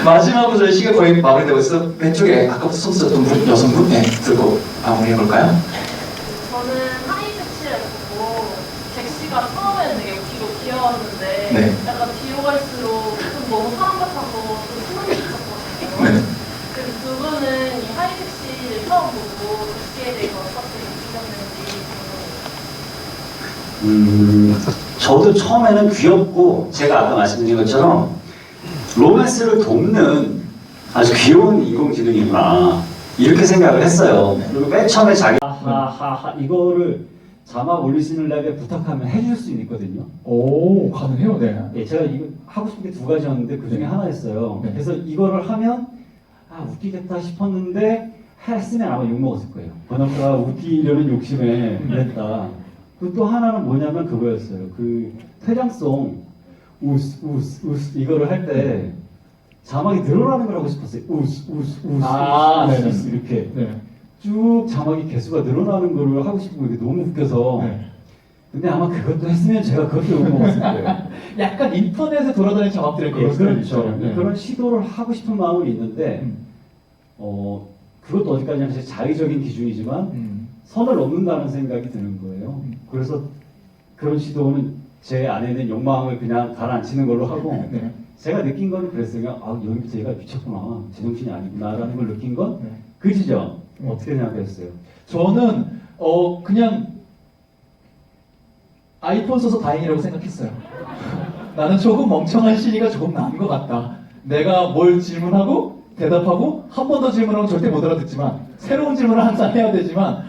마지막으로 저희 시간 거의 마무리되고 있어. 왼쪽에 아까부터 손 썼던 분, 여성분, 네, 들고 마무리해볼까요? 저는 하이섹시를 보고 잭시가 처음에는 되게 웃기고 귀여웠는데 네. 약간 뒤로 갈수록 좀 너무 사람 같아서 좀 소름이 끼쳤거든요. 네. 그래서 두 분은 이 하이섹시를 처음 보고 잭시에 대해서 어떻게 느끼셨는지. 저도 처음에는 귀엽고, 제가 아까 말씀드린 것처럼 로맨스를 돕는 아주 귀여운 인공지능이구나 이렇게 생각을 했어요. 그리고 맨 처음에 자기 하하하 이거를 자막 올리시는 랩에 부탁하면 해줄 수 있거든요. 오, 가능해요, 네. 예, 제가 이거 하고 싶은 게 두 가지였는데 그 중에 하나였어요. 네. 그래서 이거를 하면 웃기겠다 싶었는데 했으면 아마 욕 먹었을 거예요. 번역가가 웃기려는 욕심에 그랬다. 그리고 또 하나는 뭐냐면 그거였어요. 그 퇴장송 우스 이거를 할 때 자막이 늘어나는 걸 하고 싶었어요. 우스 네네. 이렇게 네. 쭉 자막이 개수가 늘어나는 거를 하고 싶은 게 너무 웃겨서. 네. 근데 아마 그것도 했으면 제가 그것도 욕 먹었을 거예요. 약간 인터넷에 돌아다니는 자막들의 예, 그런 그렇죠. 스타일이죠. 네. 그런 시도를 하고 싶은 마음은 있는데, 그것도 어디까지나 제 자의적인 기준이지만 선을 넘는다는 생각이 드는 거예요. 그래서 그런 시도는 제 안에 있는 욕망을 그냥 가라앉히는 걸로 하고, 네. 제가 느낀 건 그랬어요. 여기부터 얘가 미쳤구나, 제정신이 아니구나라는 걸 느낀 건 네. 그지죠? 어떻게 생각하셨어요? 저는 그냥 아이폰 써서 다행이라고 생각했어요. 나는 조금 멍청한 시리가 조금 나은 것 같다. 내가 뭘 질문하고 대답하고 한 번 더 질문하면 절대 못 알아듣지만 새로운 질문을 항상 해야 되지만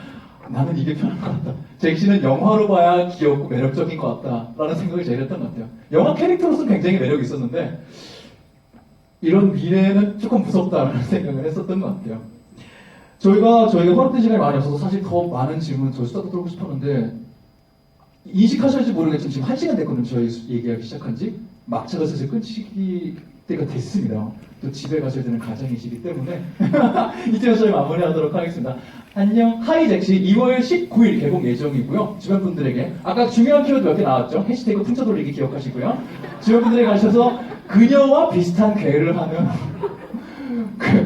나는 이게 편한 것 같다. 잭시는 영화로 봐야 귀엽고 매력적인 것 같다라는 생각을 제일 했던 것 같아요. 영화 캐릭터로서는 굉장히 매력이 있었는데 이런 미래는 조금 무섭다라는 생각을 했었던 것 같아요. 저희가 허락된 시간이 많이 없어서 사실 더 많은 질문 저희 수다도 들고 싶었는데 인식하실지 모르겠지만 지금 1시간 됐거든요. 저희 얘기하기 시작한 지 막차가 슬슬 끊기 때가 됐습니다. 또 집에 가셔야 되는 가정이시기 때문에 이쯤에서 저희 마무리하도록 하겠습니다. 안녕. 하이잭시 2월 19일 개봉 예정이고요. 주변 분들에게 아까 중요한 키워드 몇 개 나왔죠. 해시태그 풍차 돌리기 기억하시고요. 주변 분들에게 가셔서 그녀와 비슷한 괴를 하는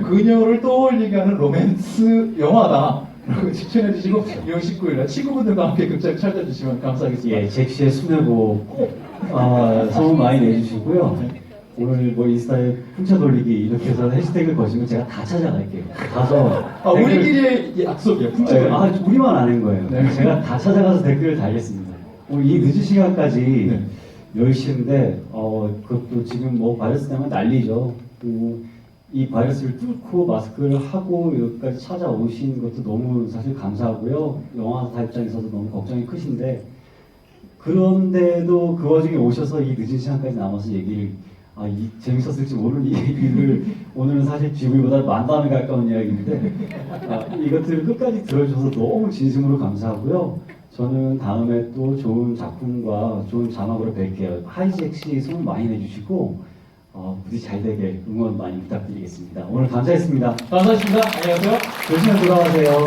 그녀를 떠올리게 하는 로맨스 영화다. 추천해 주시고 2월 19일날 친구분들과 함께 극장 찾아주시면 감사하겠습니다. 예, 잭시의 수뇌보 꼭 소문 많이 내주시고요. 오늘 뭐 인스타에 풍차 돌리기 이렇게 해서 해시태그를 거시면 제가 다 찾아갈게요. 가서 우리끼리의 약속이에요. 풍차 돌리기. 우리만 아는 거예요. 네. 제가 다 찾아가서 댓글을 달겠습니다. 이 늦은 시간까지 네. 10시인데 그것도 지금 뭐 바이러스 때문에 난리죠. 이 바이러스를 뚫고 마스크를 하고 여기까지 찾아오신 것도 너무 사실 감사하고요. 영화사 입장에서도 너무 걱정이 크신데 그런데도 그 와중에 오셔서 이 늦은 시간까지 남아서 얘기를 재밌었을지 모르는 이 얘기를 오늘은 사실 GV보다 만담에 가까운 이야기인데 이것들을 끝까지 들어주셔서 너무 진심으로 감사하고요. 저는 다음에 또 좋은 작품과 좋은 자막으로 뵐게요. 하이잭시 소문 많이 내주시고 부디 잘 되게 응원 많이 부탁드리겠습니다. 오늘 감사했습니다. 감사합니다. 안녕하세요. 조심히 돌아가세요.